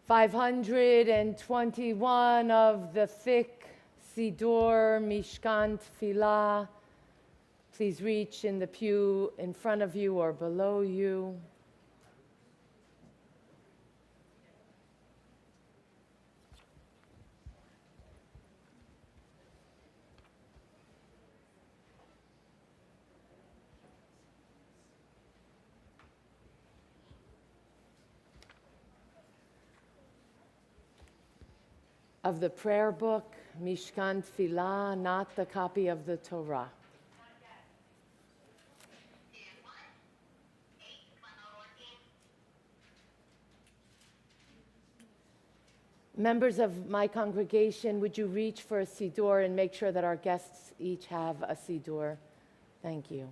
521 of the thick Siddur Mishkan Tfilah. Please reach in the pew in front of you or below you. Of the prayer book, Mishkan Tfilah, not the copy of the Torah. Members of my congregation, would you reach for a Siddur and make sure that our guests each have a Siddur? Thank you.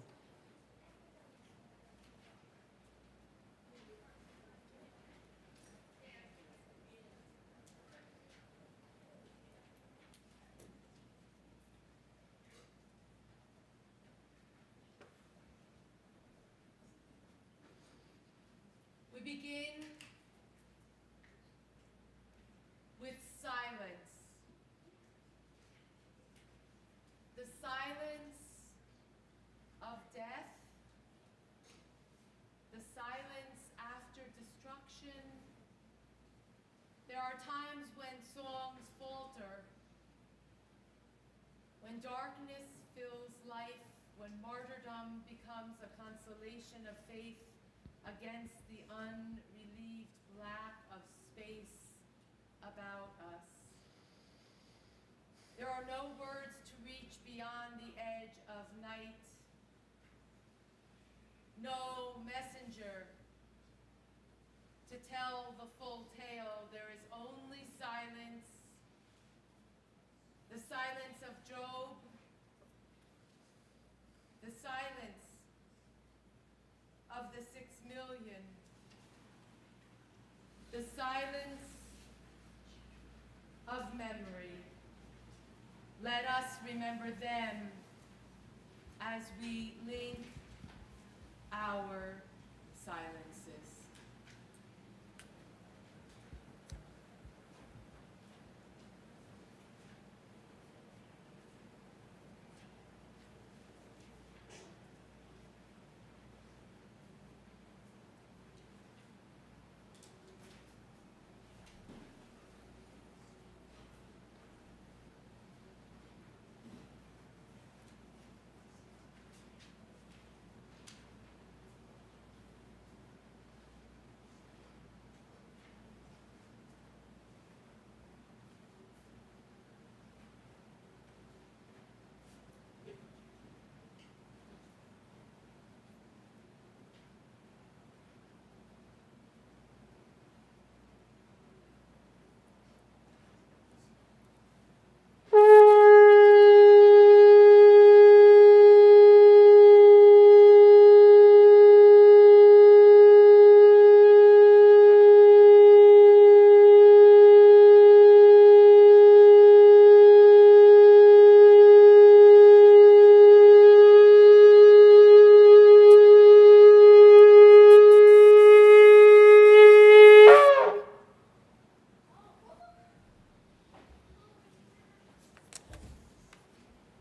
We begin with silence. The silence of death, the silence after destruction. There are times when songs falter, when darkness fills life, when martyrdom becomes a consolation of faith against the unrelieved lack of space about us. There are no words to reach beyond the edge of night, no messenger to tell the full tale. There is only silence, the silence of Job, the silence of the 6 million, the silence of memory. Let us remember them as we link our silences.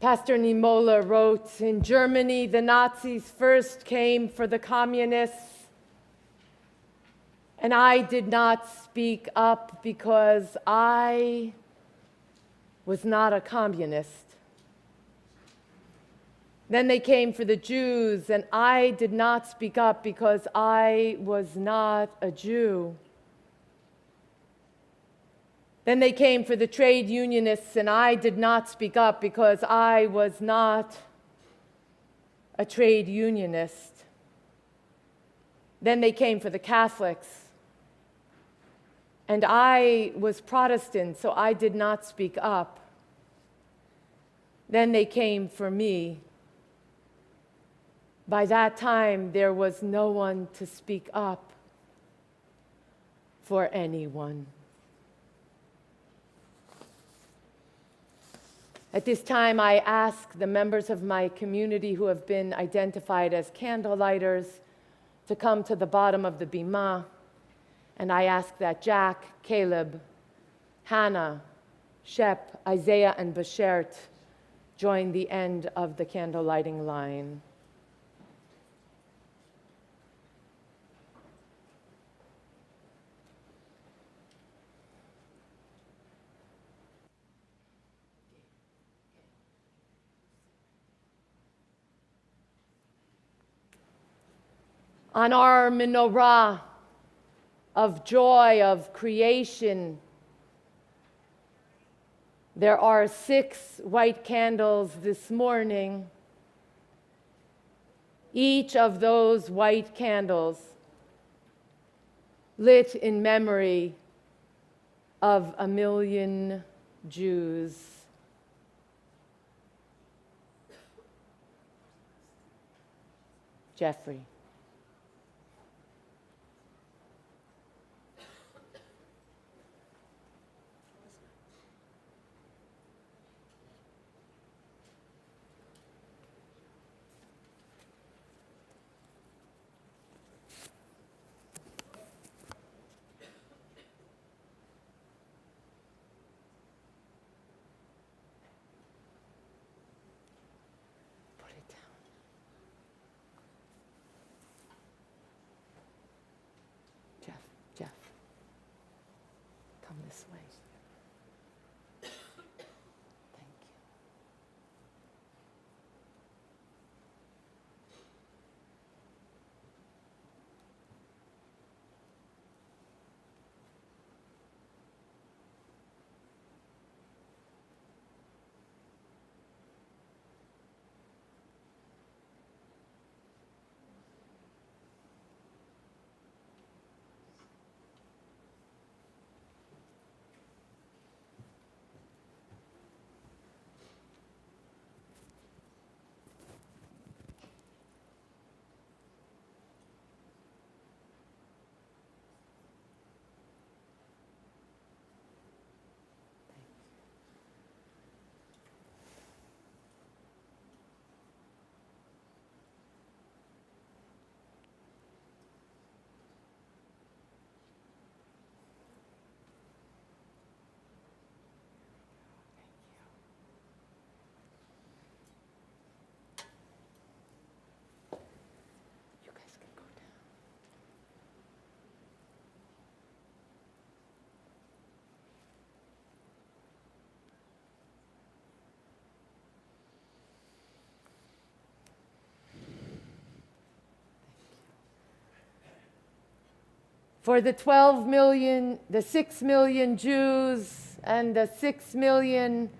Pastor Niemoller wrote, in Germany, the Nazis first came for the communists, and I did not speak up because I was not a communist. Then they came for the Jews, and I did not speak up because I was not a Jew. Then they came for the trade unionists, and I did not speak up because I was not a trade unionist. Then they came for the Catholics, and I was Protestant, so I did not speak up. Then they came for me. By that time, there was no one to speak up for anyone. At this time, I ask the members of my community who have been identified as candlelighters to come to the bottom of the bima, and I ask that Jack, Caleb, Hannah, Shep, Isaiah, and Bashert join the end of the candle lighting line. On our menorah of joy, of creation, there are 6 white candles this morning. Each of those white candles lit in memory of 1,000,000 Jews. Jeffrey. Come this way. Thank you. for the 12 million, the 6 million Jews and the 6 million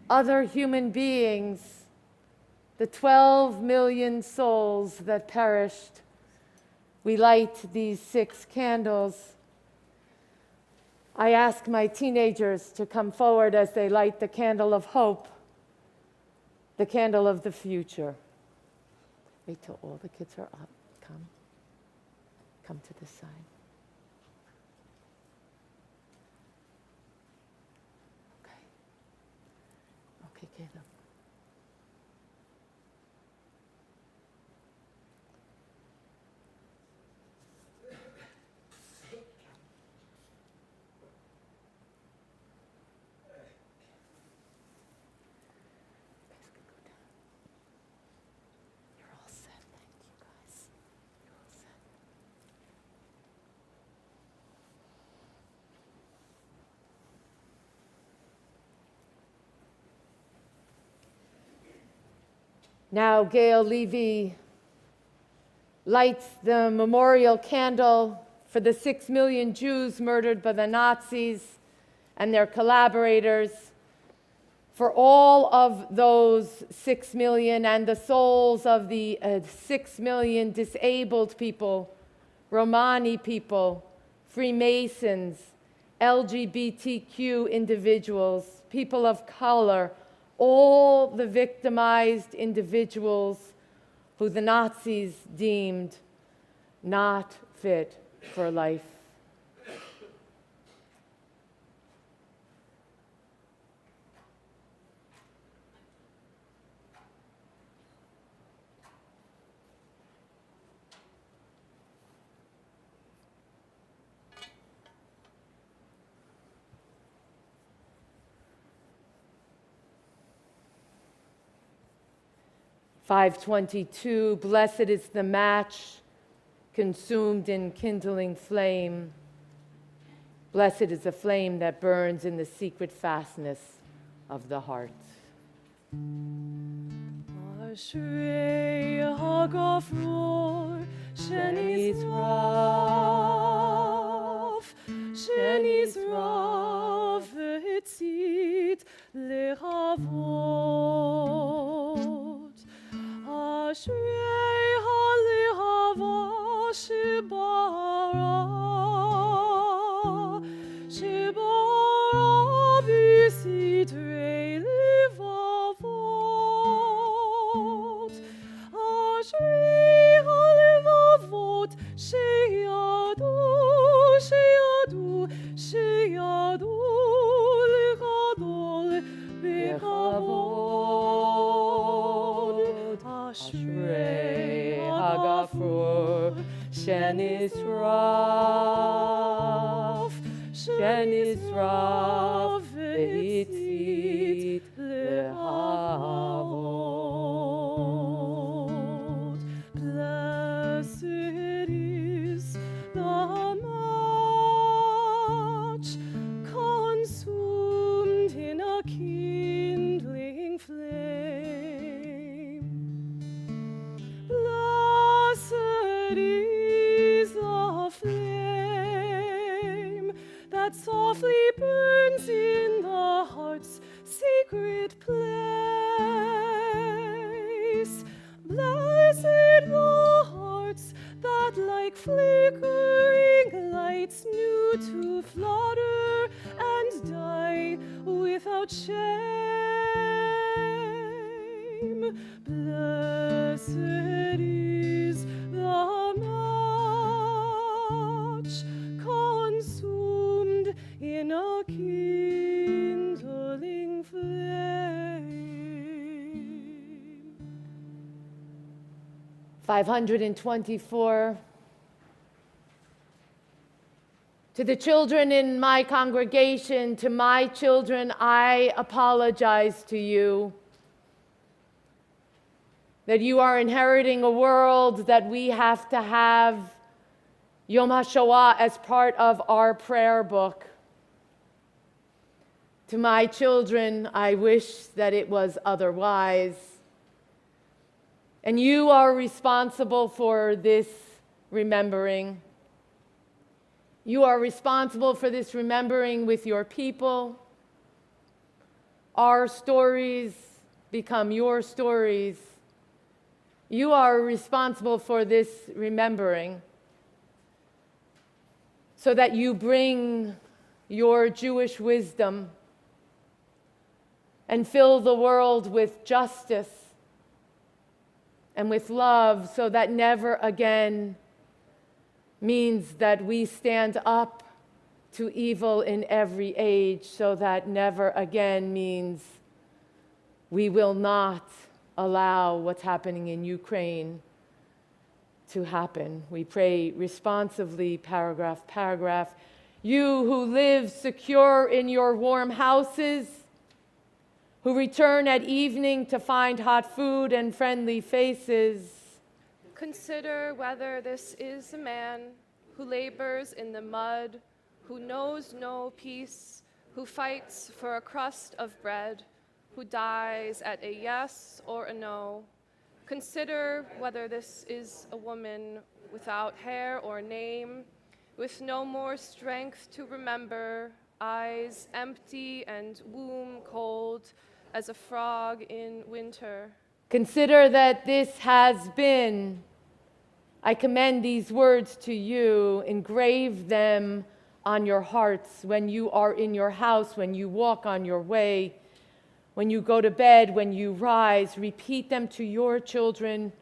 other human beings, the 12 million souls that perished. We light these 6 candles. I ask my teenagers to come forward as they light the candle of hope, the candle of the future. Wait till all the kids are up. Come to this side. Okay, Caleb. You're all set. Thank you, guys. You're all set. Now Gail Levy lights the memorial candle for the 6 million Jews murdered by the Nazis and their collaborators, for all of those 6 million and the souls of the 6 million disabled people, Romani people, Freemasons, LGBTQ individuals, people of color, all the victimized individuals who the Nazis deemed not fit for life. "522, blessed is the match consumed in kindling flame. Blessed is the flame that burns in the secret fastness of the heart." Ashrei hagafror shenizrav, shenizrav v'hitzit lehavot. Ashrei halehava shibara, shibara b'sitrei levavot. Ashrei halevavot sheyadu, sheyadu, sheyadu legadol bechavod. Ashrei hagafur shenizrav, shenizrav v'hitzit lehavot. Blessed is the match consumed in a kindling flame. Blessed is the flame that softly burns in the heart's secret place. Blessed the hearts that like flickering lights knew to flutter and die without shame. Blessed is the match consumed in a kindling flame. 524. To the children in my congregation, to my children, I apologize to you that you are inheriting a world that we have to have Yom HaShoah as part of our prayer book. To my children, I wish that it was otherwise. And you are responsible for this remembering. You are responsible for this remembering with your people. Our stories become your stories. You are responsible for this remembering so that you bring your Jewish wisdom and fill the world with justice and with love, so that never again means that we stand up to evil in every age, so that never again means we will not allow what's happening in Ukraine to happen. We pray responsively, paragraph. You who live secure in your warm houses, who return at evening to find hot food and friendly faces, consider whether this is a man who labors in the mud, who knows no peace, who fights for a crust of bread, who dies at a yes or a no. Consider whether this is a woman without hair or name, with no more strength to remember, eyes empty and womb cold as a frog in winter. Consider that this has been, I commend these words to you, engrave them on your hearts when you are in your house, when you walk on your way, when you go to bed, when you rise. Repeat them to your children,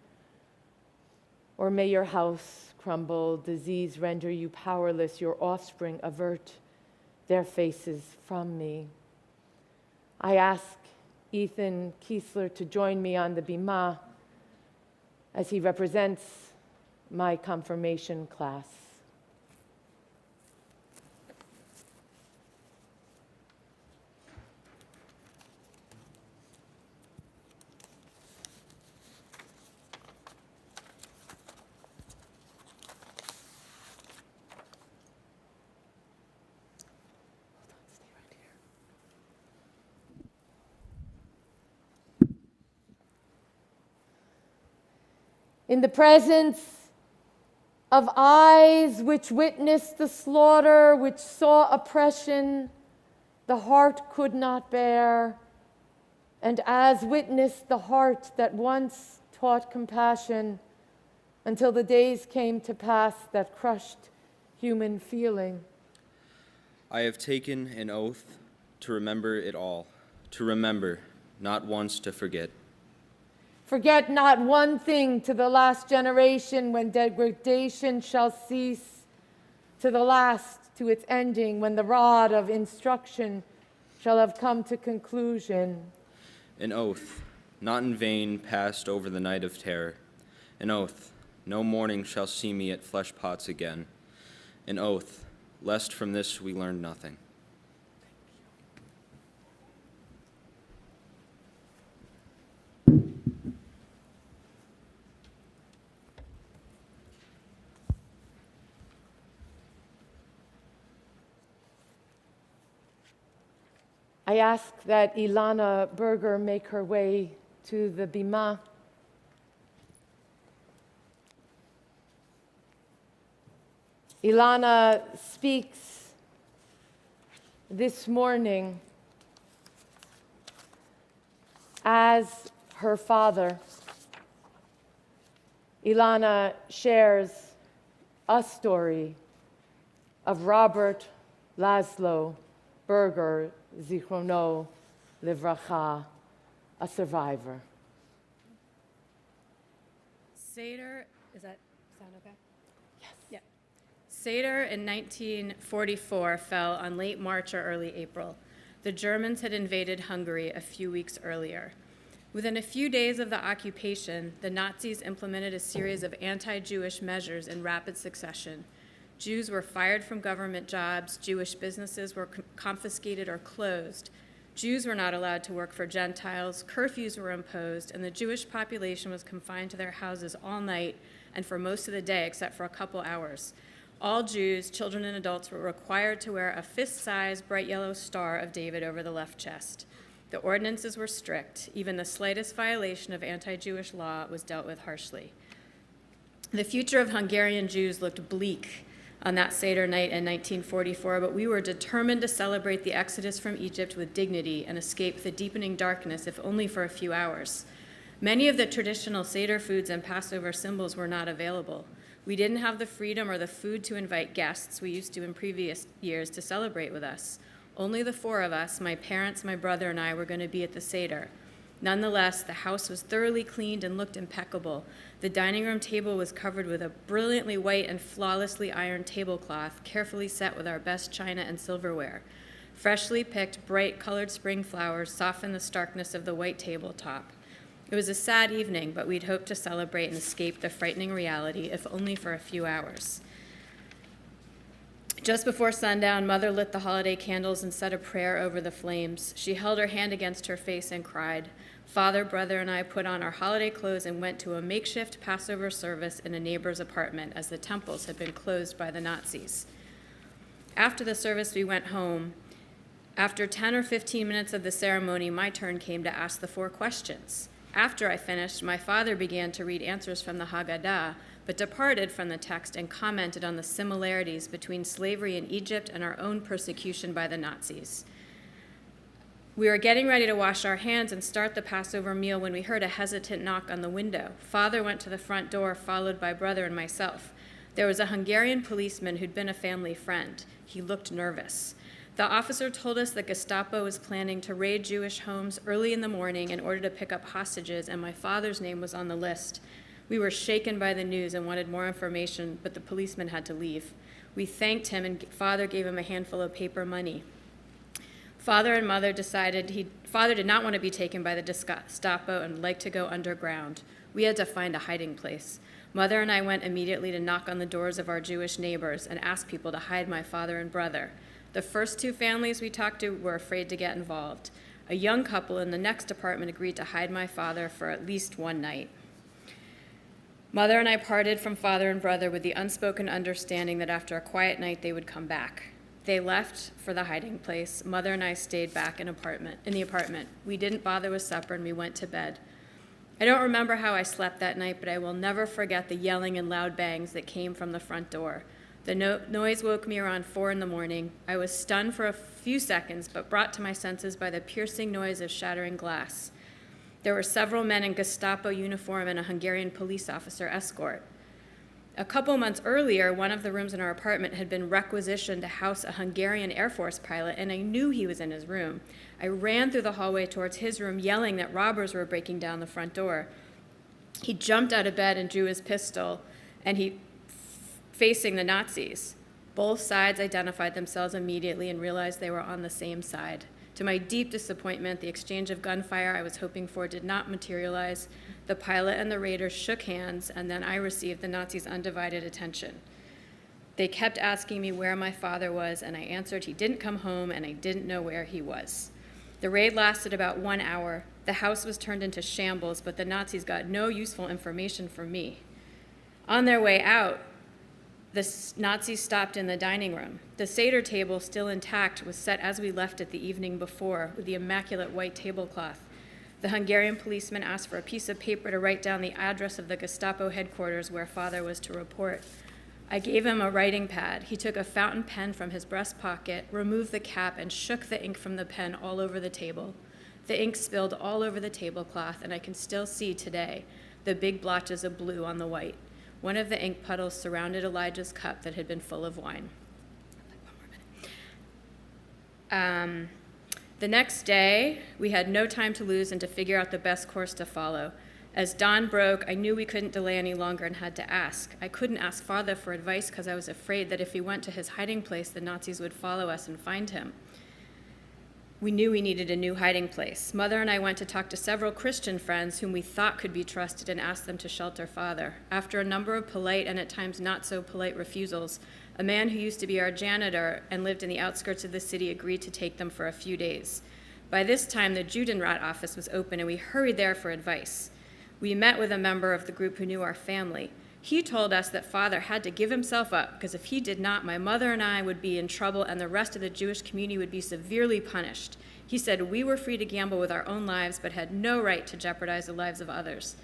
or may your house crumble, disease render you powerless, your offspring avert their faces from me. I ask Ethan Kiesler to join me on the bima as he represents my confirmation class. In the presence of eyes which witnessed the slaughter, which saw oppression, the heart could not bear, and as witnessed the heart that once taught compassion, until the days came to pass that crushed human feeling. I have taken an oath to remember it all, to remember, not once to forget. Forget not one thing to the last generation, when degradation shall cease, to the last, to its ending, when the rod of instruction shall have come to conclusion. An oath, not in vain, passed over the night of terror. An oath, no morning shall see me at flesh pots again. An oath, lest from this we learn nothing. I ask that Ilana Berger make her way to the bima. Ilana speaks this morning as her father. Ilana shares a story of Robert Laszlo Berger, Zichrono Livracha, a survivor. Seder, is that sound okay? Yes. Yeah. Seder in 1944 fell on late March or early April. The Germans had invaded Hungary a few weeks earlier. Within a few days of the occupation, the Nazis implemented a series of anti-Jewish measures in rapid succession. Jews were fired from government jobs, Jewish businesses were confiscated or closed, Jews were not allowed to work for Gentiles, curfews were imposed, and the Jewish population was confined to their houses all night and for most of the day except for a couple hours. All Jews, children and adults, were required to wear a fist-sized bright yellow Star of David over the left chest. The ordinances were strict. Even the slightest violation of anti-Jewish law was dealt with harshly. The future of Hungarian Jews looked bleak. on that Seder night in 1944, but we were determined to celebrate the exodus from Egypt with dignity and escape the deepening darkness, if only for a few hours. Many of the traditional Seder foods and Passover symbols were not available. We didn't have the freedom or the food to invite guests we used to in previous years to celebrate with us. Only the four of us, my parents, my brother, and I, were going to be at the Seder. Nonetheless, the house was thoroughly cleaned and looked impeccable. The dining room table was covered with a brilliantly white and flawlessly ironed tablecloth, carefully set with our best china and silverware. Freshly picked, bright-colored spring flowers softened the starkness of the white tabletop. It was a sad evening, but we'd hoped to celebrate and escape the frightening reality, if only for a few hours. Just before sundown, Mother lit the holiday candles and said a prayer over the flames. She held her hand against her face and cried. Father, brother, and I put on our holiday clothes and went to a makeshift Passover service in a neighbor's apartment, as the temples had been closed by the Nazis. After the service, we went home. After 10 or 15 minutes of the ceremony, my turn came to ask the 4 questions. After I finished, my father began to read answers from the Haggadah, but departed from the text and commented on the similarities between slavery in Egypt and our own persecution by the Nazis. We were getting ready to wash our hands and start the Passover meal when we heard a hesitant knock on the window. Father went to the front door, followed by brother and myself. There was a Hungarian policeman who'd been a family friend. He looked nervous. The officer told us the Gestapo was planning to raid Jewish homes early in the morning in order to pick up hostages, and my father's name was on the list. We were shaken by the news and wanted more information, but the policeman had to leave. We thanked him, and Father gave him a handful of paper money. Father and Mother decided Father did not want to be taken by the Gestapo and liked to go underground. We had to find a hiding place. Mother and I went immediately to knock on the doors of our Jewish neighbors and ask people to hide my father and brother. The first 2 families we talked to were afraid to get involved. A young couple in the next apartment agreed to hide my father for at least one night. Mother and I parted from father and brother with the unspoken understanding that after a quiet night they would come back. They left for the hiding place. Mother and I stayed back in the apartment. We didn't bother with supper and we went to bed. I don't remember how I slept that night, but I will never forget the yelling and loud bangs that came from the front door. The noise woke me around 4 a.m. I was stunned for a few seconds, but brought to my senses by the piercing noise of shattering glass. There were several men in Gestapo uniform and a Hungarian police officer escort. A couple months earlier, one of the rooms in our apartment had been requisitioned to house a Hungarian Air Force pilot, and I knew he was in his room. I ran through the hallway towards his room, yelling that robbers were breaking down the front door. He jumped out of bed and drew his pistol, and facing the Nazis. Both sides identified themselves immediately and realized they were on the same side. To my deep disappointment, the exchange of gunfire I was hoping for did not materialize. The pilot and the raiders shook hands, and then I received the Nazis' undivided attention. They kept asking me where my father was, and I answered he didn't come home and I didn't know where he was. The raid lasted about 1 hour. The house was turned into shambles, but the Nazis got no useful information from me. On their way out, the Nazis stopped in the dining room. The Seder table, still intact, was set as we left it the evening before, with the immaculate white tablecloth. The Hungarian policeman asked for a piece of paper to write down the address of the Gestapo headquarters where Father was to report. I gave him a writing pad. He took a fountain pen from his breast pocket, removed the cap, and shook the ink from the pen all over the table. The ink spilled all over the tablecloth, and I can still see today the big blotches of blue on the white. One of the ink puddles surrounded Elijah's cup that had been full of wine. The next day, we had no time to lose and to figure out the best course to follow. As dawn broke, I knew we couldn't delay any longer and had to ask. I couldn't ask Father for advice because I was afraid that if we went to his hiding place, the Nazis would follow us and find him. We knew we needed a new hiding place. Mother and I went to talk to several Christian friends whom we thought could be trusted and asked them to shelter Father. After a number of polite and at times not so polite refusals, a man who used to be our janitor and lived in the outskirts of the city agreed to take them for a few days. By this time, the Judenrat office was open and we hurried there for advice. We met with a member of the group who knew our family. He told us that Father had to give himself up because if he did not, my mother and I would be in trouble and the rest of the Jewish community would be severely punished. He said we were free to gamble with our own lives but had no right to jeopardize the lives of others.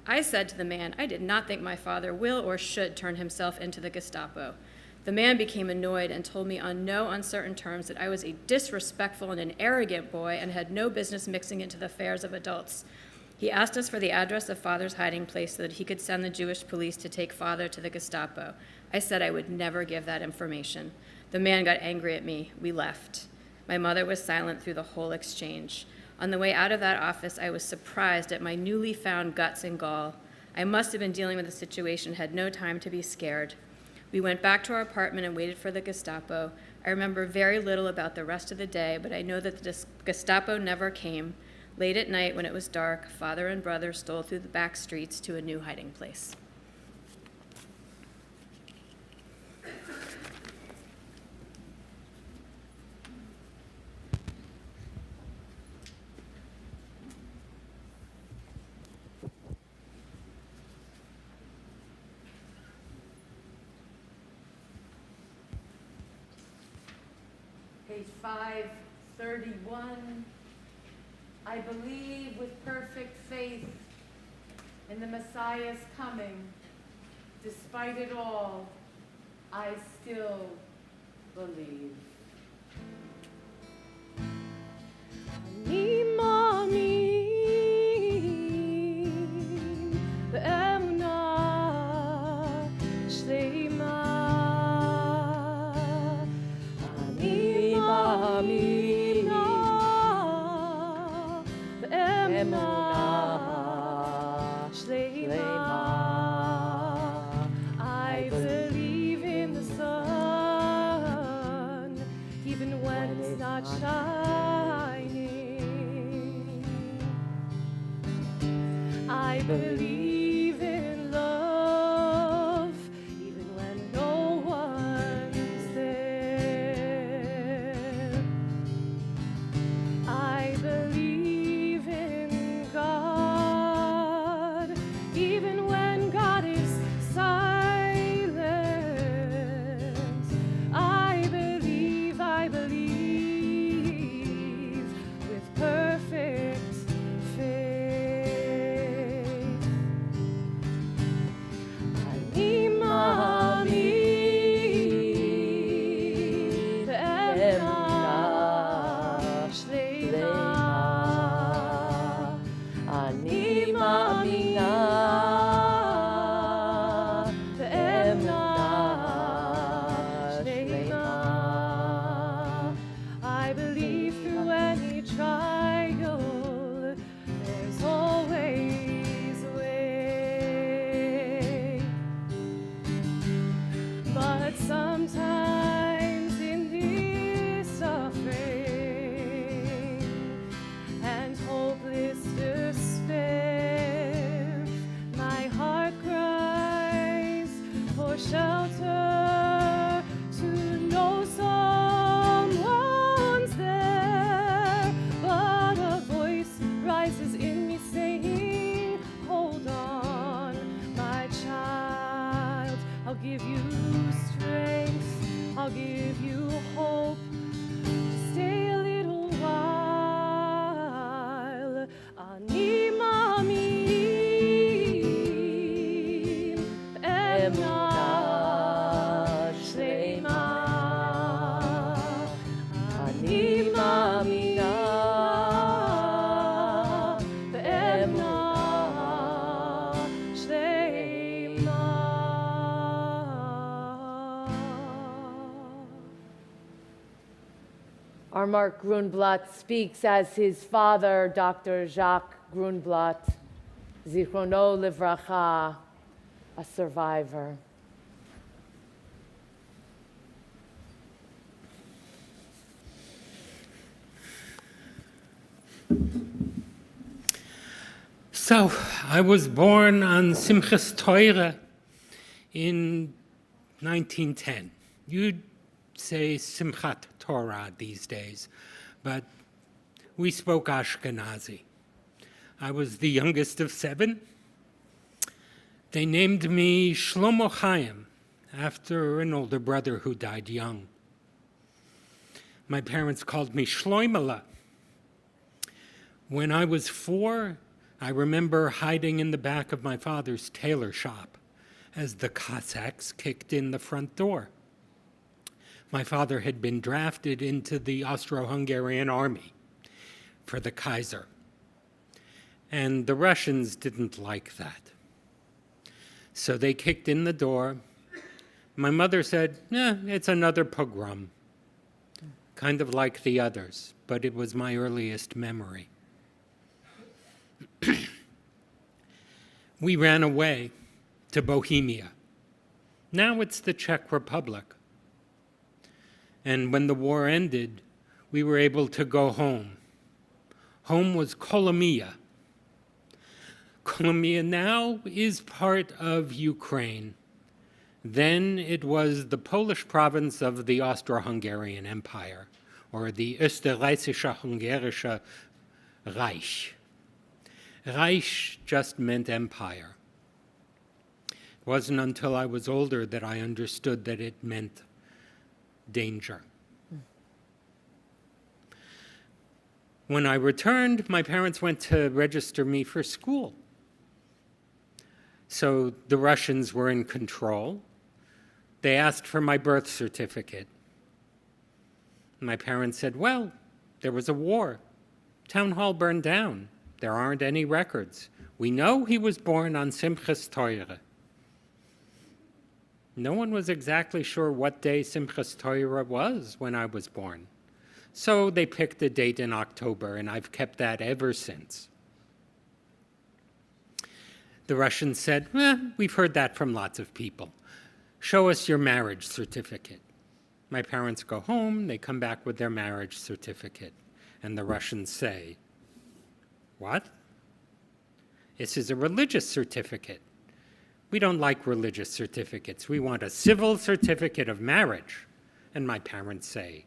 I said to the man, I did not think my father will or should turn himself into the Gestapo. The man became annoyed and told me on no uncertain terms that I was a disrespectful and an arrogant boy and had no business mixing into the affairs of adults. He asked us for the address of Father's hiding place so that he could send the Jewish police to take Father to the Gestapo. I said I would never give that information. The man got angry at me. We left. My mother was silent through the whole exchange. On the way out of that office, I was surprised at my newly found guts and gall. I must have been dealing with the situation, had no time to be scared. We went back to our apartment and waited for the Gestapo. I remember very little about the rest of the day, but I know that the Gestapo never came. Late at night, when it was dark, Father and brother stole through the back streets to a new hiding place. Page 531. I believe with perfect faith in the Messiah's coming. Despite it all, I still believe. I believe in the sun, even when it's not shining. I believe in love, even when no one's there. I believe in God, even when God is silent. I believe with perfect faith. Ani מאמין באמונה שלמה. אני מאמינה באמונה שלמה. I believe through any trial, there's always a way. But sometimes in this suffering and hopeless despair, my heart cries for shelter, to know someone's there. But a voice rises in me saying, hold on, my child, I'll give you strength, I'll give you hope. Just stay a little while. אני מאמין באמונה שלמה. אני מאמינה באמונה שלמה. Our Mark Grunblatt speaks as his father, Dr. Jacques Grunblatt, Zichrono Livracha, a survivor. So, I was born on Simchas Torah in 1910. You'd say Simchat Torah these days, but we spoke Ashkenazi. I was the youngest of 7. They named me Shlomo Chaim after an older brother who died young. My parents called me Shloimela. When I was 4, I remember hiding in the back of my father's tailor shop as the Cossacks kicked in the front door. My father had been drafted into the Austro-Hungarian army for the Kaiser. And the Russians didn't like that. So they kicked in the door. My mother said, it's another pogrom, kind of like the others, but it was my earliest memory. We ran away to Bohemia. Now it's the Czech Republic. And when the war ended, we were able to go home. Home was Kolomia. Kolomia now is part of Ukraine. Then it was the Polish province of the Austro-Hungarian Empire, or the Österreichische-Hungarische Reich. Reich just meant empire. It wasn't until I was older that I understood that it meant danger. When I returned, my parents went to register me for school. So the Russians were in control. They asked for my birth certificate. My parents said, well, there was a war. Town hall burned down. There aren't any records. We know he was born on Simchas Torah. No one was exactly sure what day Simchas Torah was when I was born. So they picked a date in October, and I've kept that ever since. The Russians said, we've heard that from lots of people. Show us your marriage certificate. My parents go home, they come back with their marriage certificate, and the Russians say, what? This is a religious certificate. We don't like religious certificates. We want a civil certificate of marriage. And my parents say,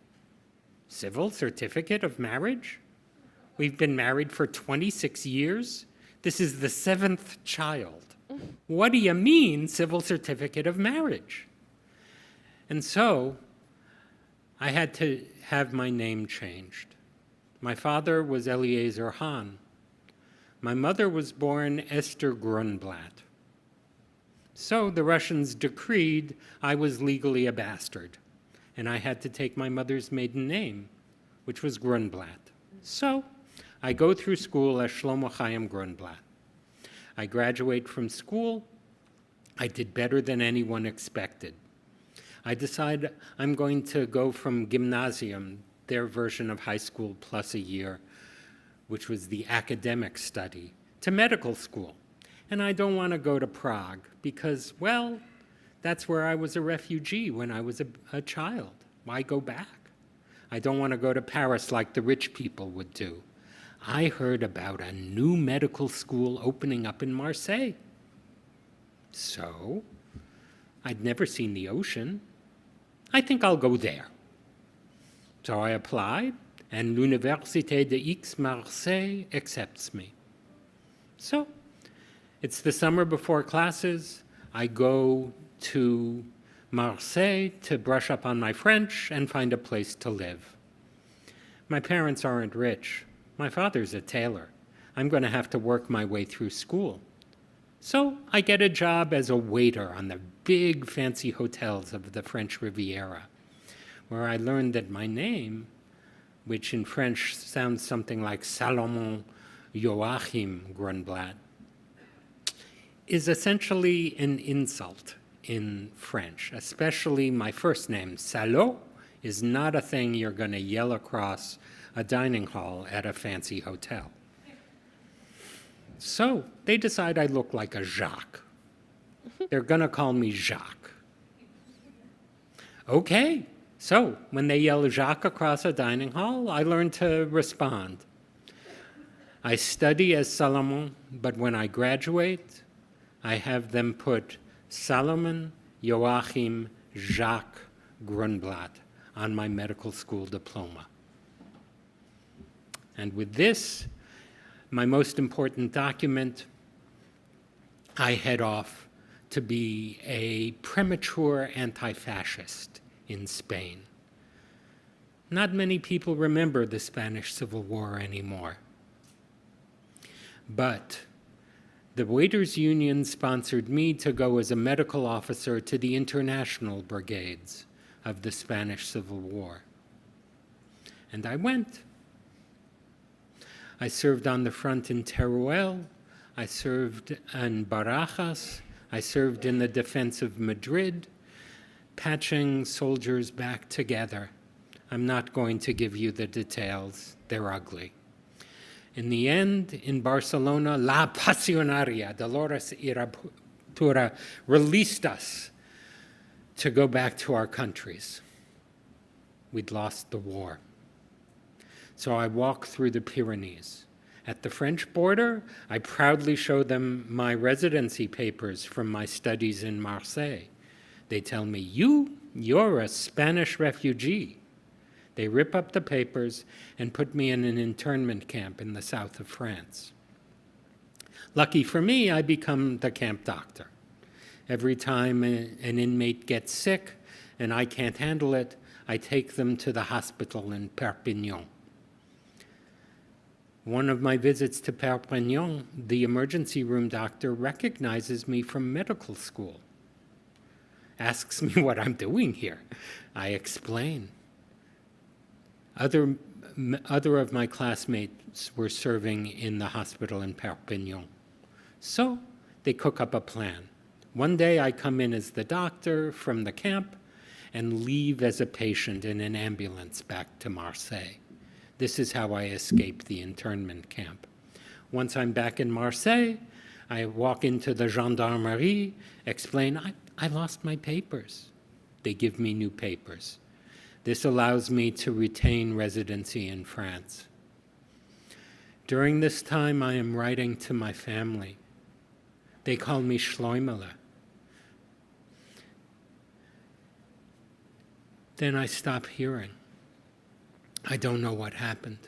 civil certificate of marriage? We've been married for 26 years. This is the 7th child. What do you mean, civil certificate of marriage? And so I had to have my name changed. My father was Eliezer Hahn. My mother was born Esther Grunblatt. So the Russians decreed I was legally a bastard, and I had to take my mother's maiden name, which was Grunblatt. So I go through school as Shlomo Chaim Grunblatt. I graduate from school. I did better than anyone expected. I decide I'm going to go from gymnasium, their version of high school plus a year, which was the academic study, to medical school. And I don't want to go to Prague because, well, that's where I was a refugee when I was a child. Why go back? I don't want to go to Paris like the rich people would do. I heard about a new medical school opening up in Marseille. So, I'd never seen the ocean. I think I'll go there. So I applied, and l'Université de Aix-Marseille accepts me. So, it's the summer before classes. I go to Marseille to brush up on my French and find a place to live. My parents aren't rich. My father's a tailor. I'm going to have to work my way through school. So I get a job as a waiter on the big fancy hotels of the French Riviera, where I learned that my name, which in French sounds something like Salomon Joachim Grunblatt, is essentially an insult in French, especially my first name. Salaud is not a thing you're going to yell across a dining hall at a fancy hotel. So they decide I look like a Jacques. They're going to call me Jacques. Okay, so when they yell Jacques across a dining hall, I learn to respond. I study as Salomon, but when I graduate, I have them put Salomon Joachim Jacques Grunblatt on my medical school diploma. And with this, my most important document, I head off to be a premature anti-fascist in Spain. Not many people remember the Spanish Civil War anymore. But the Waiters Union sponsored me to go as a medical officer to the international brigades, of the Spanish Civil War. And I went. I served on the front in Teruel. I served in Barajas. I served in the defense of Madrid, patching soldiers back together. I'm not going to give you the details. They're ugly. In the end, in Barcelona, La Pasionaria, Dolores Iraputura, released us to go back to our countries. We'd lost the war. So I walk through the Pyrenees. At the French border, I proudly show them my residency papers from my studies in Marseille. They tell me, you're a Spanish refugee. They rip up the papers and put me in an internment camp in the south of France. Lucky for me, I become the camp doctor. Every time an inmate gets sick and I can't handle it, I take them to the hospital in Perpignan. One of my visits to Perpignan, the emergency room doctor recognizes me from medical school, asks me what I'm doing here. I explain. Other of my classmates were serving in the hospital in Perpignan. So they cook up a plan. One day I come in as the doctor from the camp and leave as a patient in an ambulance back to Marseille. This is how I escape the internment camp. Once I'm back in Marseille, I walk into the gendarmerie, explain, I lost my papers. They give me new papers. This allows me to retain residency in France. During this time, I am writing to my family. They call me Schleumele. Then I stop hearing. I don't know what happened.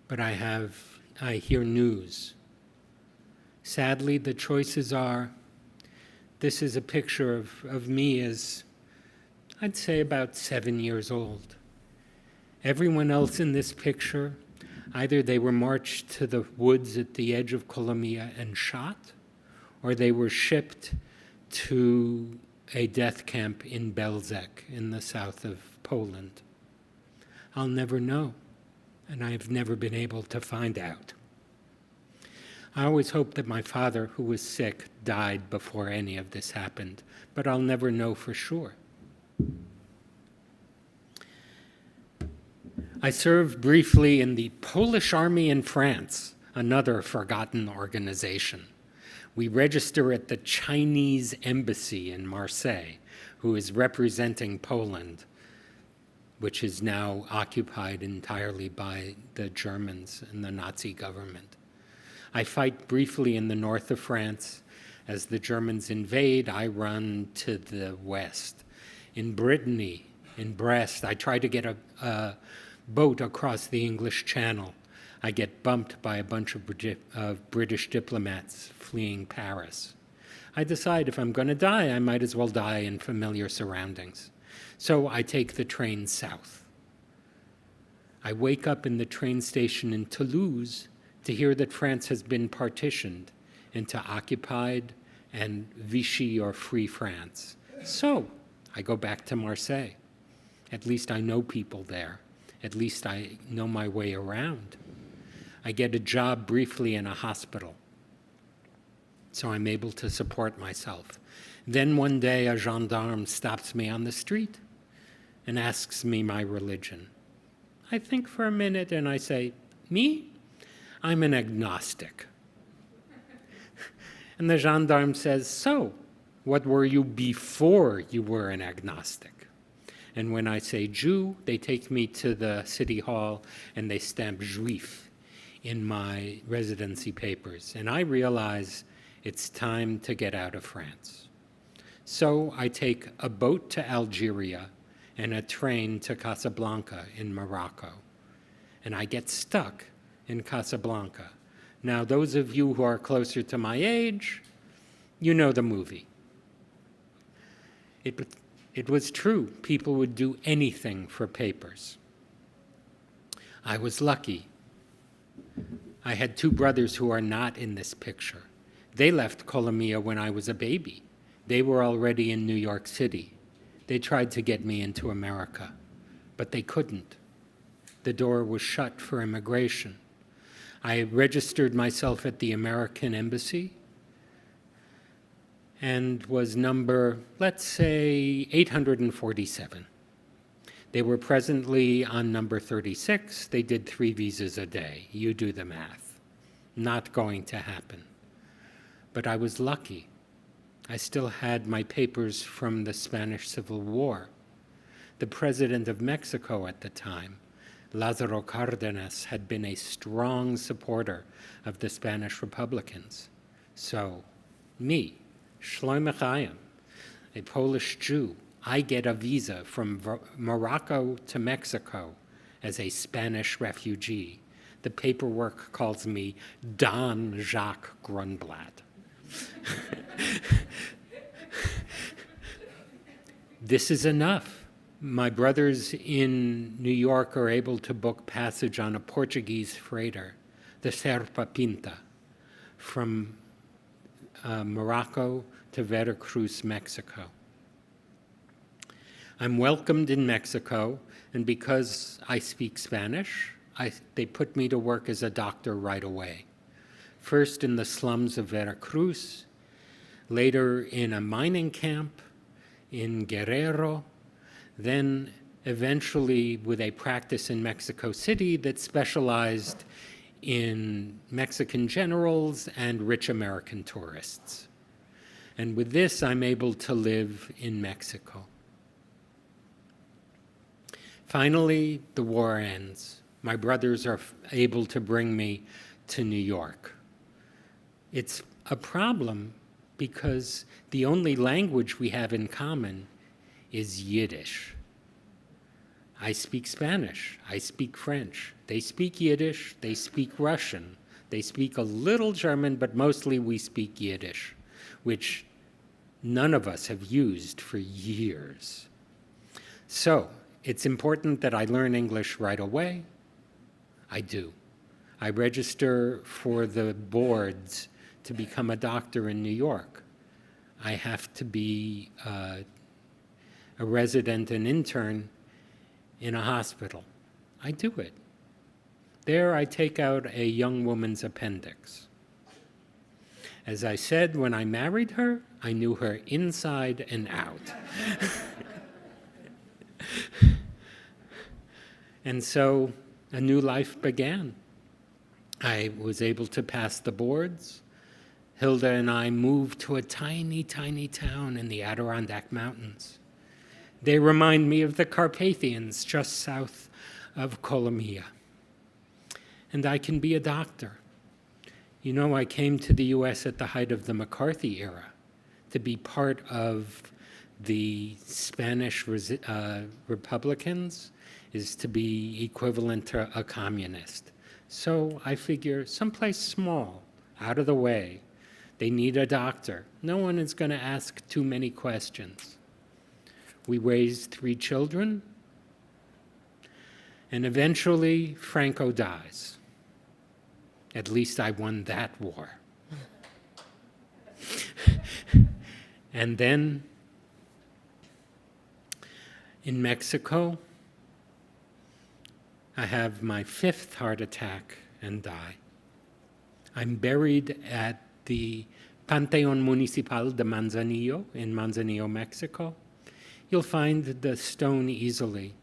But I hear news. Sadly, the choices are, this is a picture of me as, I'd say, about 7 years old. Everyone else in this picture, either they were marched to the woods at the edge of Colombia and shot, or they were shipped to a death camp in Belzec in the south of Poland. I'll never know, and I've never been able to find out. I always hoped that my father, who was sick, died before any of this happened, but I'll never know for sure. I served briefly in the Polish Army in France, another forgotten organization. We register at the Chinese embassy in Marseille, who is representing Poland, which is now occupied entirely by the Germans and the Nazi government. I fight briefly in the north of France. As the Germans invade, I run to the west. In Brittany, in Brest, I try to get a boat across the English Channel. I get bumped by a bunch of British diplomats fleeing Paris. I decide if I'm going to die, I might as well die in familiar surroundings. So I take the train south. I wake up in the train station in Toulouse to hear that France has been partitioned into occupied and Vichy or Free France. So I go back to Marseille. At least I know people there. At least I know my way around. I get a job briefly in a hospital, so I'm able to support myself. Then one day a gendarme stops me on the street and asks me my religion. I think for a minute and I say, me? I'm an agnostic. And the gendarme says, so, what were you before you were an agnostic? And when I say Jew, they take me to the city hall and they stamp Juif in my residency papers. And I realize it's time to get out of France. So I take a boat to Algeria and a train to Casablanca in Morocco. And I get stuck in Casablanca. Now, those of you who are closer to my age, you know the movie. It was true. People would do anything for papers. I was lucky. I had two brothers who are not in this picture. They left Colombia when I was a baby. They were already in New York City. They tried to get me into America, but they couldn't. The door was shut for immigration. I registered myself at the American Embassy and was number, let's say, 847. They were presently on number 36. They did 3 visas a day. You do the math. Not going to happen. But I was lucky. I still had my papers from the Spanish Civil War. The president of Mexico at the time, Lázaro Cárdenas, had been a strong supporter of the Spanish Republicans. So, me, Shlomo Chaim, a Polish Jew, I get a visa from Morocco to Mexico as a Spanish refugee. The paperwork calls me Don Jacques Grunblatt. This is enough. My brothers in New York are able to book passage on a Portuguese freighter, the Serpa Pinta, from Morocco to Veracruz, Mexico. I'm welcomed in Mexico, and because I speak Spanish, they put me to work as a doctor right away. First in the slums of Veracruz, later in a mining camp in Guerrero, then eventually with a practice in Mexico City that specialized in Mexican generals and rich American tourists. And with this, I'm able to live in Mexico. Finally, the war ends. My brothers are able to bring me to New York. It's a problem because the only language we have in common is Yiddish. I speak Spanish, I speak French. They speak Yiddish, they speak Russian. They speak a little German, but mostly we speak Yiddish, which none of us have used for years. So, it's important that I learn English right away. I do. I register for the boards to become a doctor in New York. I have to be a resident and intern in a hospital. I do it. There I take out a young woman's appendix. As I said, when I married her, I knew her inside and out. And so a new life began. I was able to pass the boards. Hilda and I moved to a tiny, tiny town in the Adirondack Mountains. They remind me of the Carpathians just south of Kolomia. And I can be a doctor. You know, I came to the US at the height of the McCarthy era to be part of the Spanish Republicans is to be equivalent to a communist. So I figure someplace small, out of the way, they need a doctor. No one is going to ask too many questions. We raised 3 children, and eventually Franco dies. At least I won that war. And then in Mexico, I have my 5th heart attack and die. I'm buried at the Panteón Municipal de Manzanillo in Manzanillo, Mexico. You'll find the stone easily.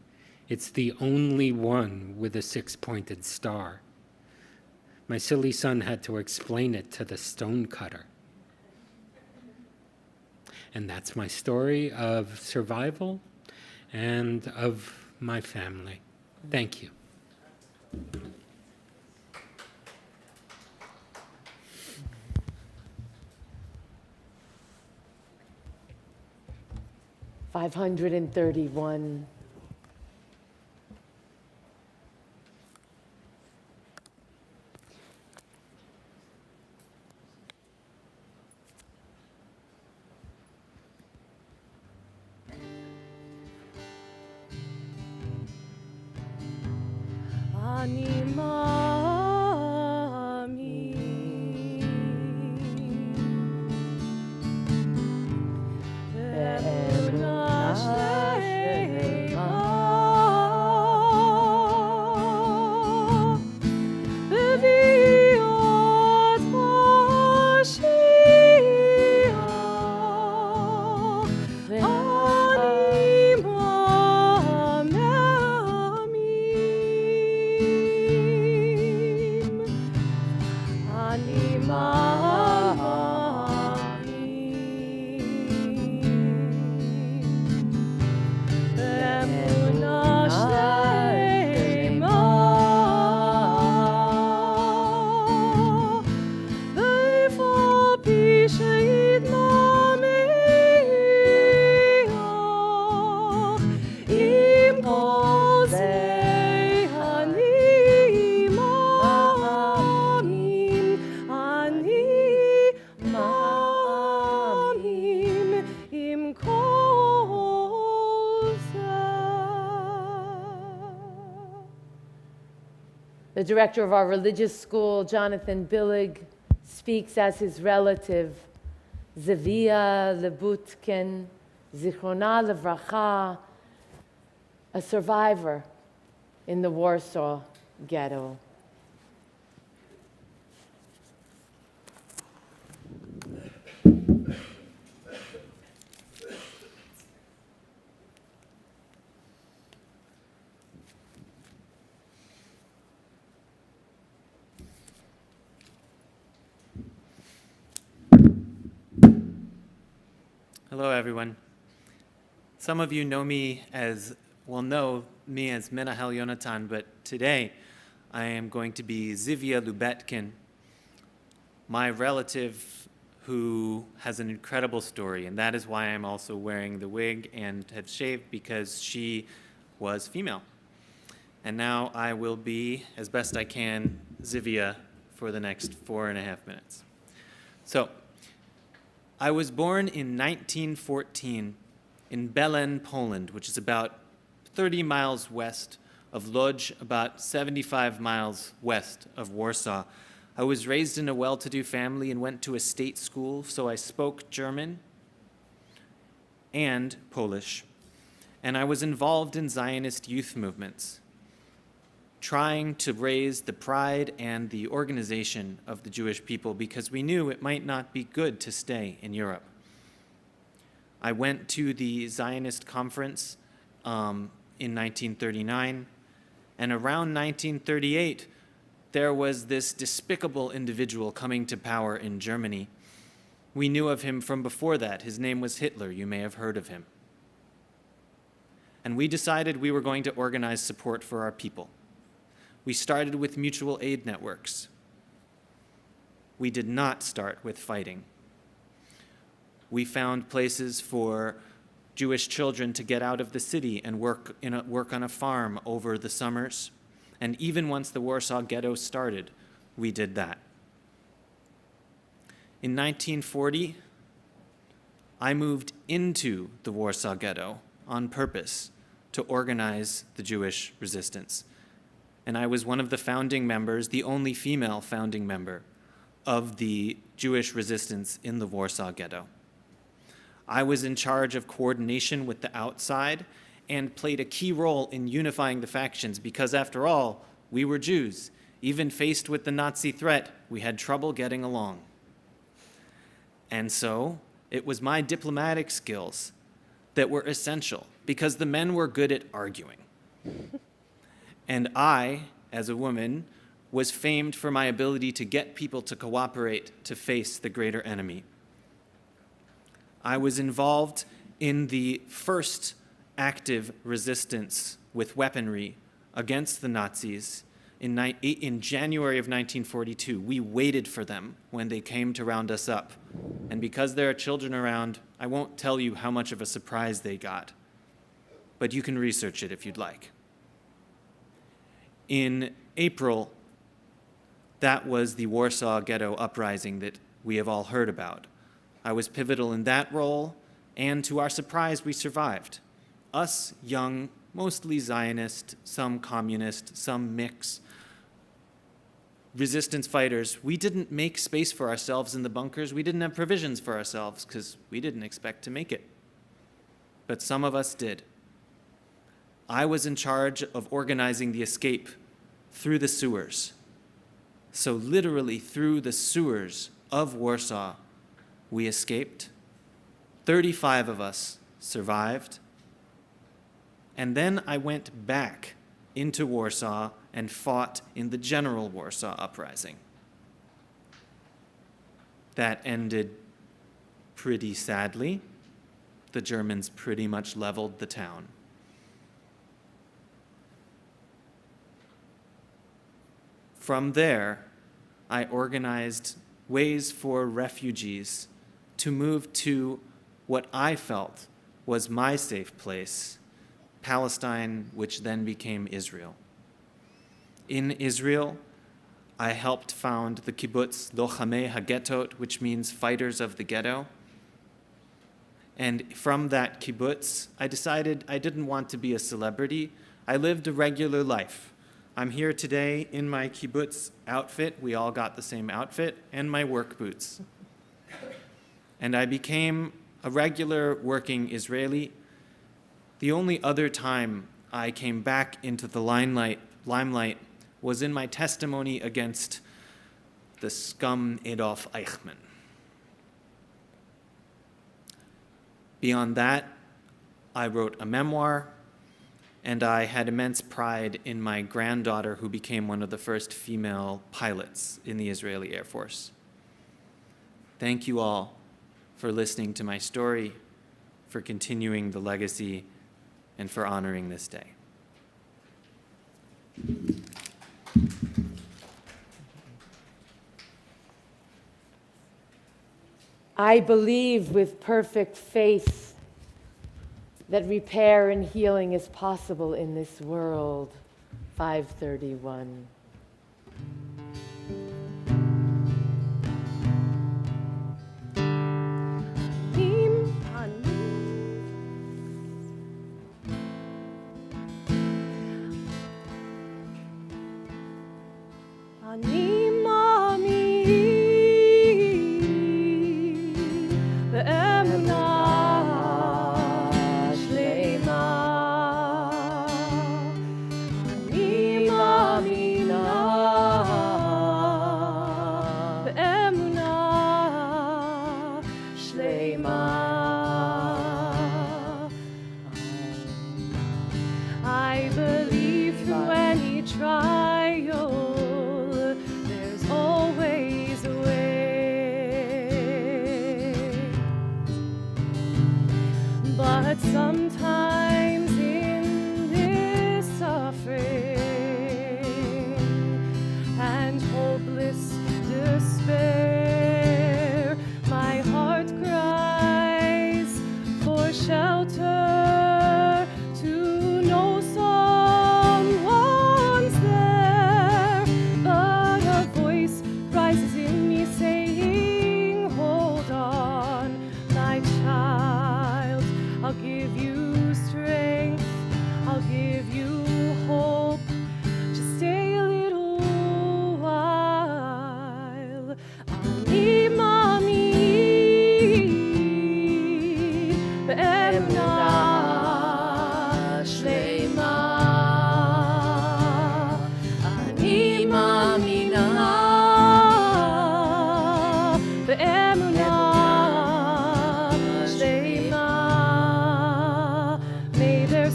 It's the only one with a 6-pointed star. My silly son had to explain it to the stone cutter. And that's my story of survival and of my family. Thank you. $531. Animami. The director of our religious school, Jonathan Billig, speaks as his relative, Zevia Lebutkin, Zichrona Levracha, a survivor in the Warsaw Ghetto. Hello, everyone. Some of you know me as Menahel Yonatan, but today I am going to be Zivia Lubetkin, my relative who has an incredible story, and that is why I'm also wearing the wig and have shaved, because she was female. And now I will be, as best I can, Zivia for the next 4.5 minutes. So, I was born in 1914 in Belen, Poland, which is about 30 miles west of Lodz, about 75 miles west of Warsaw. I was raised in a well-to-do family and went to a state school, so I spoke German and Polish. And I was involved in Zionist youth movements, trying to raise the pride and the organization of the Jewish people, because we knew it might not be good to stay in Europe. I went to the Zionist conference in 1939, and around 1938, there was this despicable individual coming to power in Germany. We knew of him from before that. His name was Hitler. You may have heard of him. And we decided we were going to organize support for our people. We started with mutual aid networks. We did not start with fighting. We found places for Jewish children to get out of the city and work on a farm over the summers. And even once the Warsaw Ghetto started, we did that. In 1940, I moved into the Warsaw Ghetto on purpose to organize the Jewish resistance. And I was one of the founding members, the only female founding member of the Jewish resistance in the Warsaw Ghetto. I was in charge of coordination with the outside and played a key role in unifying the factions because, after all, we were Jews. Even faced with the Nazi threat, we had trouble getting along. And so, it was my diplomatic skills that were essential because the men were good at arguing. And I, as a woman, was famed for my ability to get people to cooperate to face the greater enemy. I was involved in the first active resistance with weaponry against the Nazis in January of 1942. We waited for them when they came to round us up. And because there are children around, I won't tell you how much of a surprise they got. But you can research it if you'd like. In April, that was the Warsaw Ghetto uprising that we have all heard about. I was pivotal in that role, and to our surprise, we survived. Us young, mostly Zionist, some communist, some mix, resistance fighters, we didn't make space for ourselves in the bunkers. We didn't have provisions for ourselves because we didn't expect to make it. But some of us did. I was in charge of organizing the escape through the sewers. So literally through the sewers of Warsaw, we escaped. 35 of us survived. And then I went back into Warsaw and fought in the general Warsaw uprising. That ended pretty sadly. The Germans pretty much leveled the town. From there, I organized ways for refugees to move to what I felt was my safe place, Palestine, which then became Israel. In Israel, I helped found the kibbutz Lochamei HaGettot, which means fighters of the ghetto. And from that kibbutz, I decided I didn't want to be a celebrity. I lived a regular life. I'm here today in my kibbutz outfit. We all got the same outfit, and my work boots. And I became a regular working Israeli. The only other time I came back into the limelight was in my testimony against the scum Adolf Eichmann. Beyond that, I wrote a memoir, and I had immense pride in my granddaughter, who became one of the first female pilots in the Israeli Air Force. Thank you all for listening to my story, for continuing the legacy, and for honoring this day. I believe with perfect faith that repair and healing is possible in this world. 531. I believe through any trial, there's always a way. But sometimes in this suffering and hopeless despair, my heart cries for shelter. I'll give you strength, I'll give you hope. Just stay a little while. Ani mami be'emunah shlema. Ani mamina be'emunah.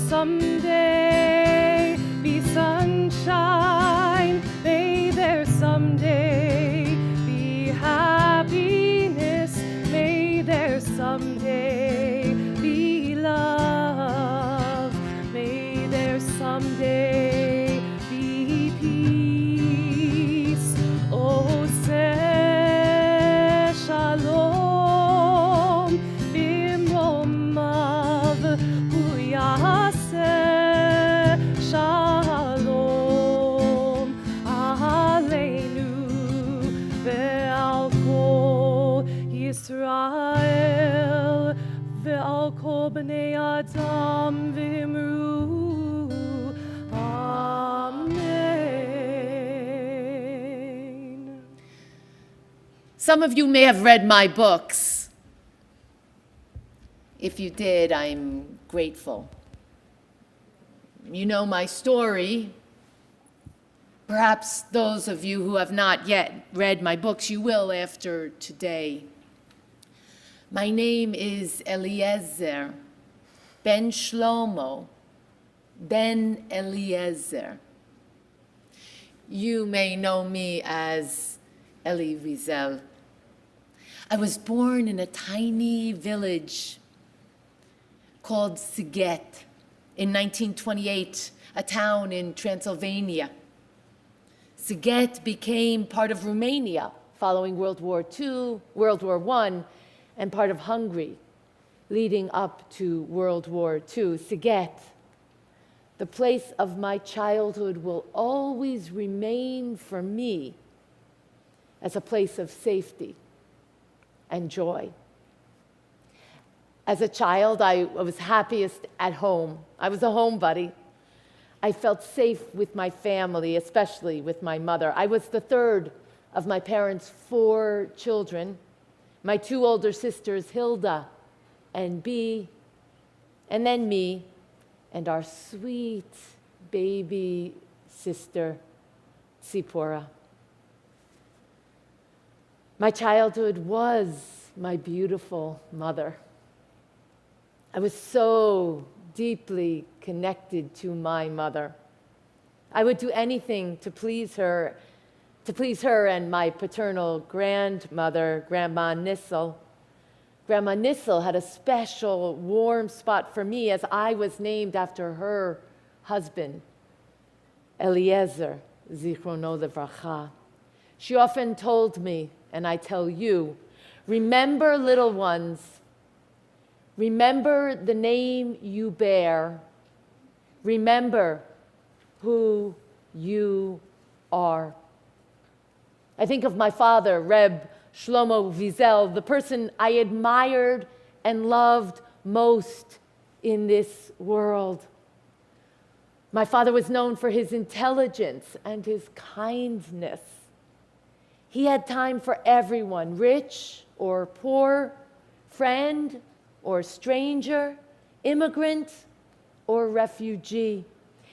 Someday be sunshine, may there someday be happiness, may there someday be love, may there someday be peace. Oh, say shalom bimromav huyas. Shalom Aleinu ve'al kol Yisrael ve'al kol bnei Adam v'imru Amen. Some of you may have read my books. If you did, I'm grateful. You know my story. Perhaps those of you who have not yet read my books, you will after today. My name is Eliezer, ben Shlomo, ben Eliezer. You may know me as Elie Wiesel. I was born in a tiny village called Siget. In 1928, a town in Transylvania. Siget became part of Romania following World War II, World War I, and part of Hungary leading up to World War II. Siget, the place of my childhood, will always remain for me as a place of safety and joy. As a child, I was happiest at home. I was a homebody. I felt safe with my family, especially with my mother. I was the third of my parents' 4 children. My 2 older sisters, Hilda and Bee, and then me, and our sweet baby sister, Sipora. My childhood was my beautiful mother. I was so deeply connected to my mother. I would do anything to please her and my paternal grandmother, Grandma Nissel. Grandma Nissel had a special warm spot for me as I was named after her husband, Eliezer, Zichrono Livracha. She often told me, and I tell you, remember, little ones, remember the name you bear. Remember who you are. I think of my father, Reb Shlomo Wiesel, the person I admired and loved most in this world. My father was known for his intelligence and his kindness. He had time for everyone, rich or poor, friend or stranger, immigrant or refugee.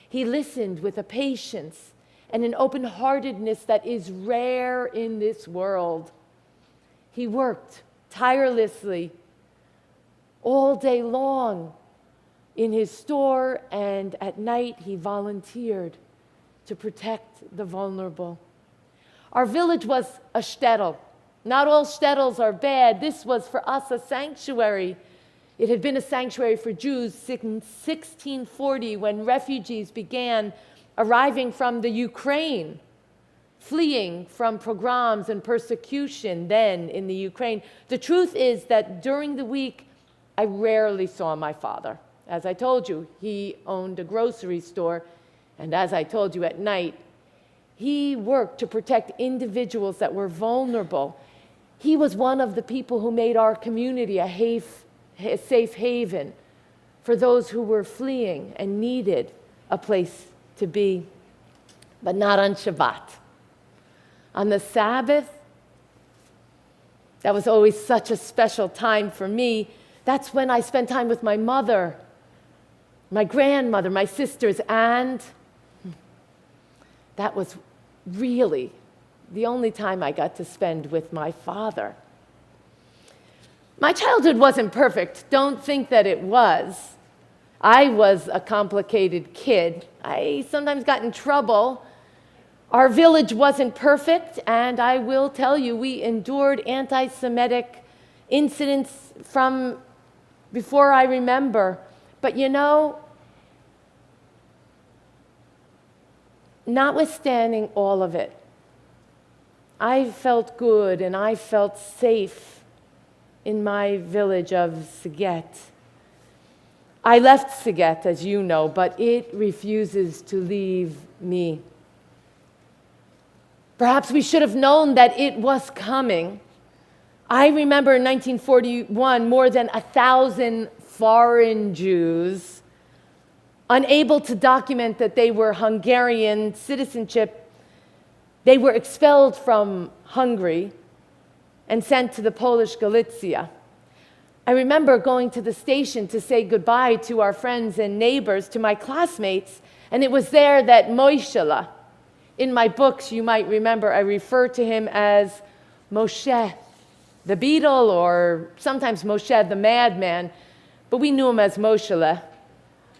He listened with a patience and an open-heartedness that is rare in this world. He worked tirelessly all day long in his store, and at night he volunteered to protect the vulnerable. Our village was a shtetl. Not all shtetls are bad. This was for us a sanctuary. It had been a sanctuary for Jews since 1640 when refugees began arriving from the Ukraine, fleeing from pogroms and persecution then in the Ukraine. The truth is that during the week, I rarely saw my father. As I told you, he owned a grocery store, and as I told you, at night, he worked to protect individuals that were vulnerable. He was one of the people who made our community a safe haven for those who were fleeing and needed a place to be, but not on Shabbat. On the Sabbath, that was always such a special time for me. That's when I spent time with my mother, my grandmother, my sisters, and that was really the only time I got to spend with my father. My childhood wasn't perfect. Don't think that it was. I was a complicated kid. I sometimes got in trouble. Our village wasn't perfect, and I will tell you, we endured anti-Semitic incidents from before I remember. But you know, notwithstanding all of it, I felt good and I felt safe in my village of Siget. I left Siget, as you know, but it refuses to leave me. Perhaps we should have known that it was coming. I remember in 1941, more than 1,000 foreign Jews, unable to document that they were Hungarian citizenship, they were expelled from Hungary and sent to the Polish Galicia. I remember going to the station to say goodbye to our friends and neighbors, to my classmates, and it was there that Moishela, in my books, you might remember, I refer to him as Moshe, the beetle, or sometimes Moshe, the madman, but we knew him as Moshele.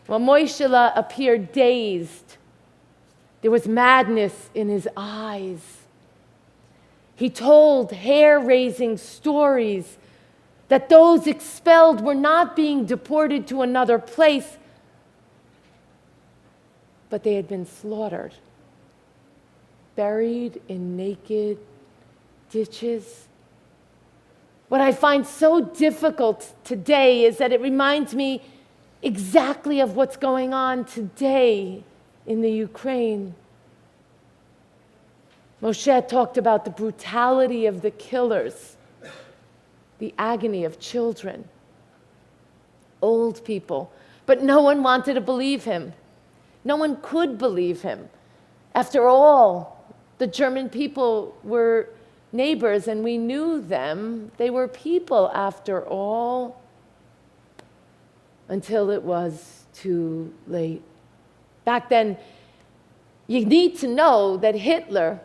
Well, Moishela appeared dazed. There was madness in his eyes. He told hair-raising stories that those expelled were not being deported to another place, but they had been slaughtered, buried in naked ditches. What I find so difficult today is that it reminds me exactly of what's going on today in the Ukraine. Moshe talked about the brutality of the killers, the agony of children, old people, but no one wanted to believe him. No one could believe him. After all, the German people were neighbors and we knew them. They were people after all, until it was too late. Back then, you need to know that Hitler,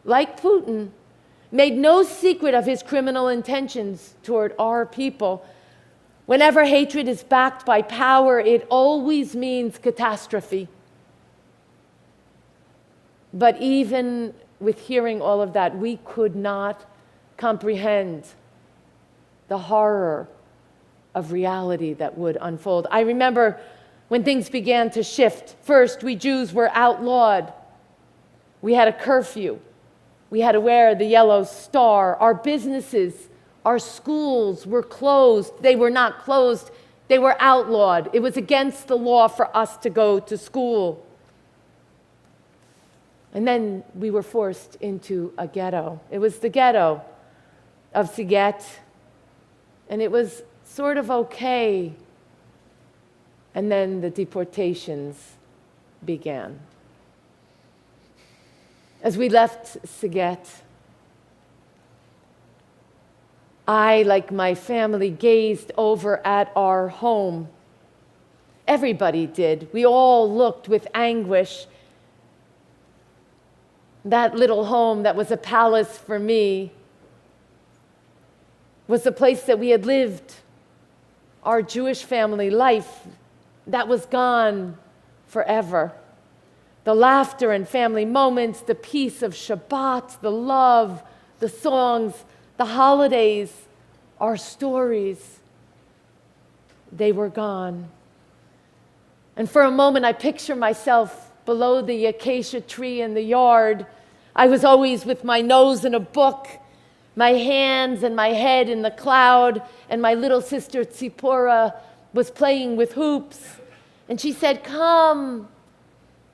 like Putin, made no secret of his criminal intentions toward our people. Whenever hatred is backed by power, it always means catastrophe. But even with hearing all of that, we could not comprehend the horror of reality that would unfold. I remember when things began to shift. First, we Jews were outlawed. We had a curfew. We had to wear the yellow star. Our businesses, our schools were closed. They were not closed. They were outlawed. It was against the law for us to go to school. And then we were forced into a ghetto. It was the ghetto of Siget, and it was sort of okay. And then the deportations began. As we left Siget, I, like my family, gazed over at our home. Everybody did. We all looked with anguish. That little home that was a palace for me was the place that we had lived our Jewish family life. That was gone forever. The laughter and family moments, the peace of Shabbat, the love, the songs, the holidays, our stories, they were gone. And for a moment, I picture myself below the acacia tree in the yard. I was always with my nose in a book, my hands and my head in the cloud, and my little sister Tzipora was playing with hoops. And she said, "Come,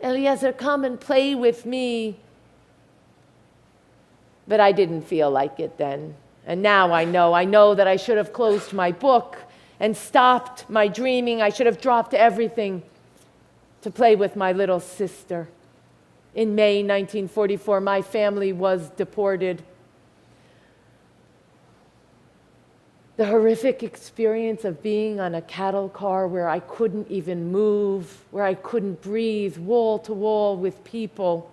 Eliezer, come and play with me." But I didn't feel like it then. And now I know that I should have closed my book and stopped my dreaming. I should have dropped everything to play with my little sister. In May 1944, my family was deported. The horrific experience of being on a cattle car where I couldn't even move, where I couldn't breathe, wall to wall with people.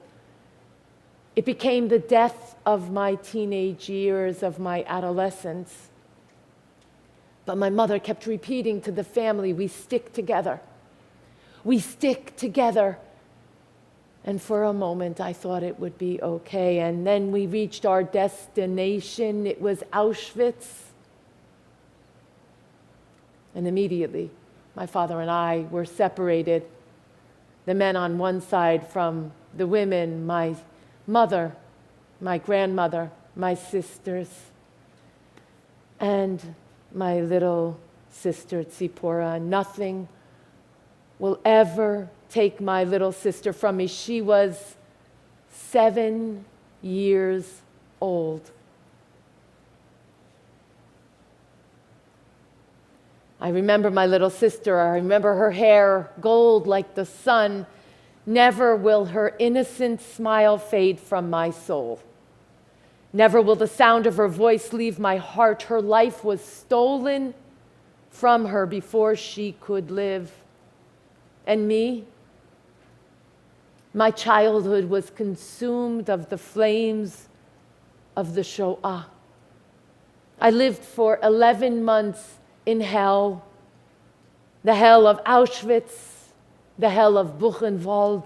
It became the death of my teenage years, of my adolescence. But my mother kept repeating to the family, "We stick together. We stick together." And for a moment, I thought it would be okay. And then we reached our destination. It was Auschwitz. And immediately, my father and I were separated. The men on one side from the women, my mother, my grandmother, my sisters, and my little sister Tzipora. Nothing will ever take my little sister from me. She was 7 years old. I remember my little sister. I remember her hair, gold like the sun. Never will her innocent smile fade from my soul. Never will the sound of her voice leave my heart. Her life was stolen from her before she could live. And me? My childhood was consumed of the flames of the Shoah. I lived for 11 months in hell, the hell of Auschwitz, the hell of Buchenwald.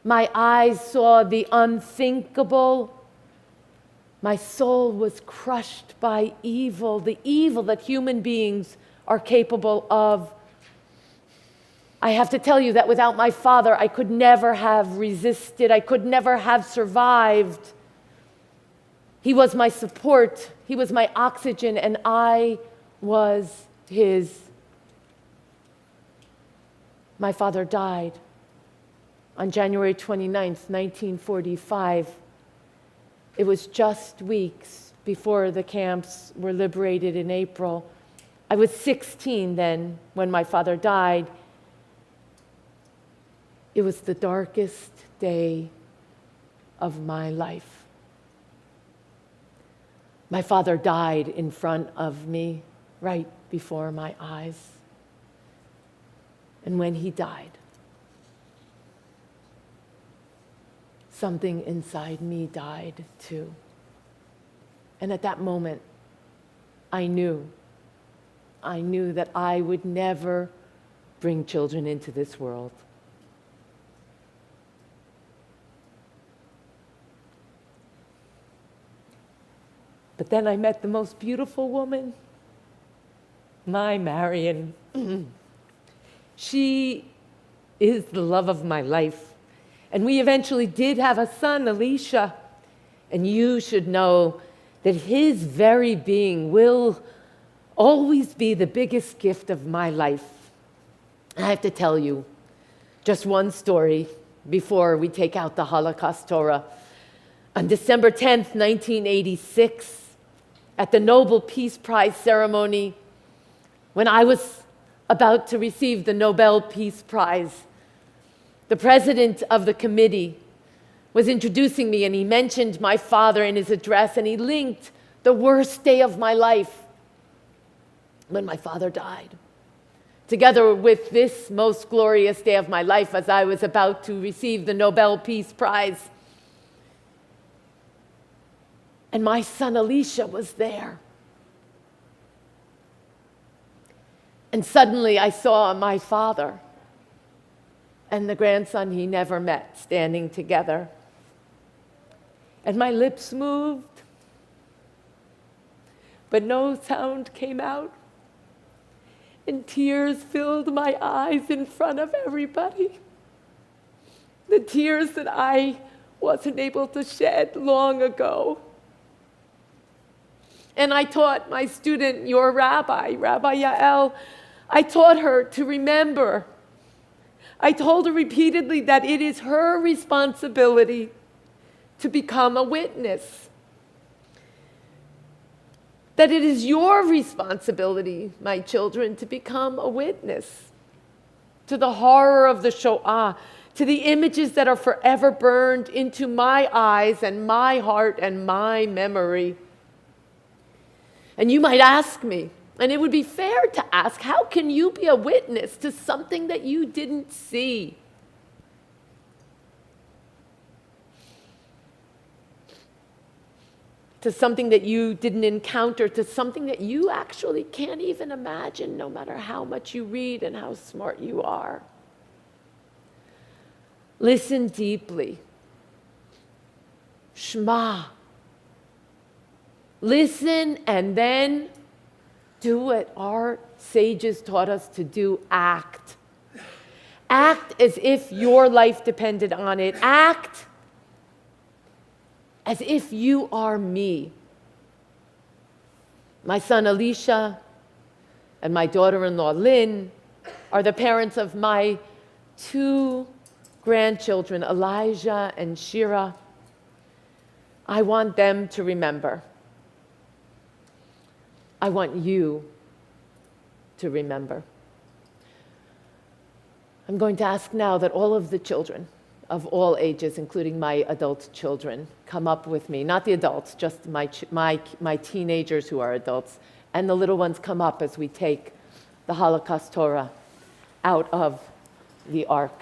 My eyes saw the unthinkable. My soul was crushed by evil, the evil that human beings are capable of. I have to tell you that without my father, I could never have resisted. I could never have survived. He was my support. He was my oxygen, and I was his. My father died on January 29th, 1945. It was just weeks before the camps were liberated in April. I was 16 then when my father died. It was the darkest day of my life. My father died in front of me, right before my eyes. And when he died, something inside me died too. And at that moment, I knew that I would never bring children into this world. But then I met the most beautiful woman, my Marion. She is the love of my life. And we eventually did have a son, Elisha. And you should know that his very being will always be the biggest gift of my life. I have to tell you just one story before we take out the Holocaust Torah. On December 10th, 1986, at the Nobel Peace Prize ceremony, when I was about to receive the Nobel Peace Prize, the president of the committee was introducing me, and he mentioned my father in his address, and he linked the worst day of my life when my father died, together with this most glorious day of my life as I was about to receive the Nobel Peace Prize. And my son Elisha was there. And suddenly I saw my father and the grandson he never met standing together. And my lips moved, but no sound came out. And tears filled my eyes in front of everybody. The tears that I wasn't able to shed long ago. And I taught my student, your rabbi, Rabbi Yael, I taught her to remember. I told her repeatedly that it is her responsibility to become a witness. That it is your responsibility, my children, to become a witness to the horror of the Shoah, to the images that are forever burned into my eyes and my heart and my memory. And you might ask me, and it would be fair to ask, how can you be a witness to something that you didn't see? To something that you didn't encounter, to something that you actually can't even imagine, no matter how much you read and how smart you are. Listen deeply. Shema. Listen and then do what our sages taught us to do, act. Act as if your life depended on it. Act as if you are me. My son Elisha and my daughter-in-law Lynn are the parents of my 2 grandchildren, Elijah and Shira. I want them to remember. I want you to remember. I'm going to ask now that all of the children of all ages, including my adult children, come up with me. Not the adults, just my teenagers who are adults. And the little ones come up as we take the Holocaust Torah out of the ark.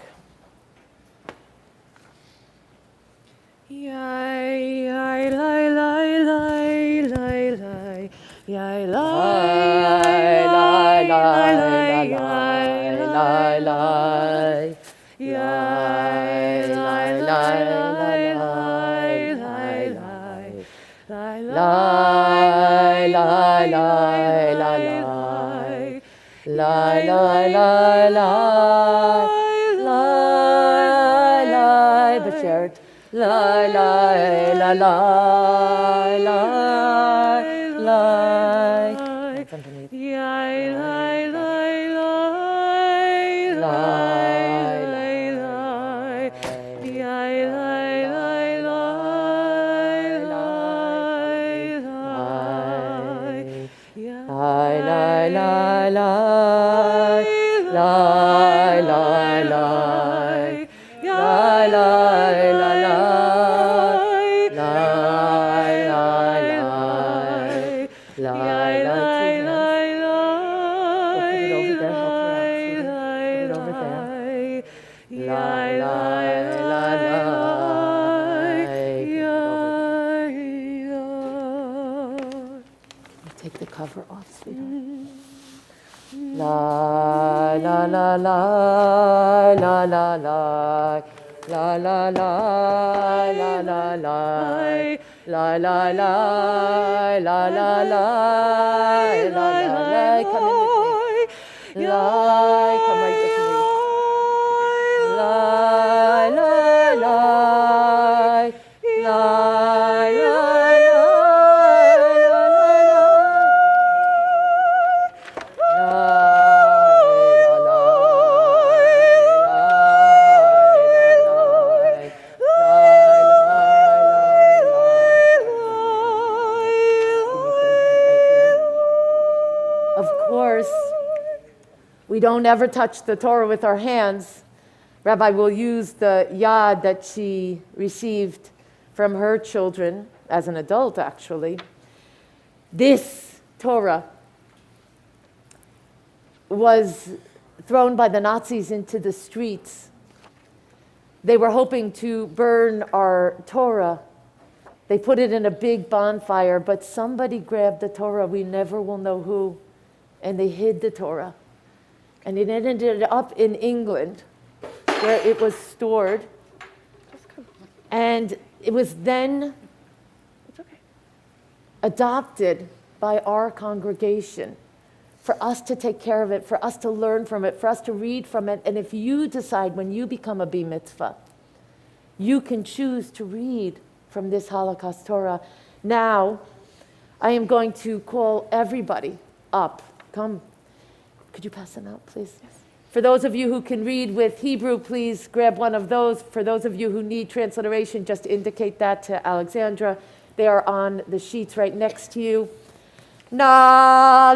Yai, yai, lai, lai, lai, lai, lai. Yai, lai, lai, lai, lai, lai, lai. Yai, lai, lai, lai, lai, lai, lai. Lai, lai, lai, lai, lai. Lai, lai, lai, lai, lai, but share it. Lai, lai, lai, lai, lai, lai. That's underneath. Yai, lai, lai, lai, lai, lai. Yai, lai, lai, lai, lai, lai. Yai, lai, lai, lai, lai, lai, lai. cover off, sweetheart. La la la la la la la la la la la la la la la la la la la la. Come in with me. La, come right with me. La la la la la. We don't ever touch the Torah with our hands. Rabbi will use the yad that she received from her children, as an adult actually. This Torah was thrown by the Nazis into the streets. They were hoping to burn our Torah. They put it in a big bonfire, but somebody grabbed the Torah, we never will know who, and they hid the Torah. And it ended up in England, where it was stored. And it was then adopted by our congregation for us to take care of it, for us to learn from it, for us to read from it. And if you decide when you become a Bar Mitzvah, you can choose to read from this Holocaust Torah. Now, I am going to call everybody up. Come. Could you pass them out, please? Yes. For those of you who can read with Hebrew, please grab one of those. For those of you who need transliteration, just indicate that to Alexandra. They are on the sheets right next to you. Na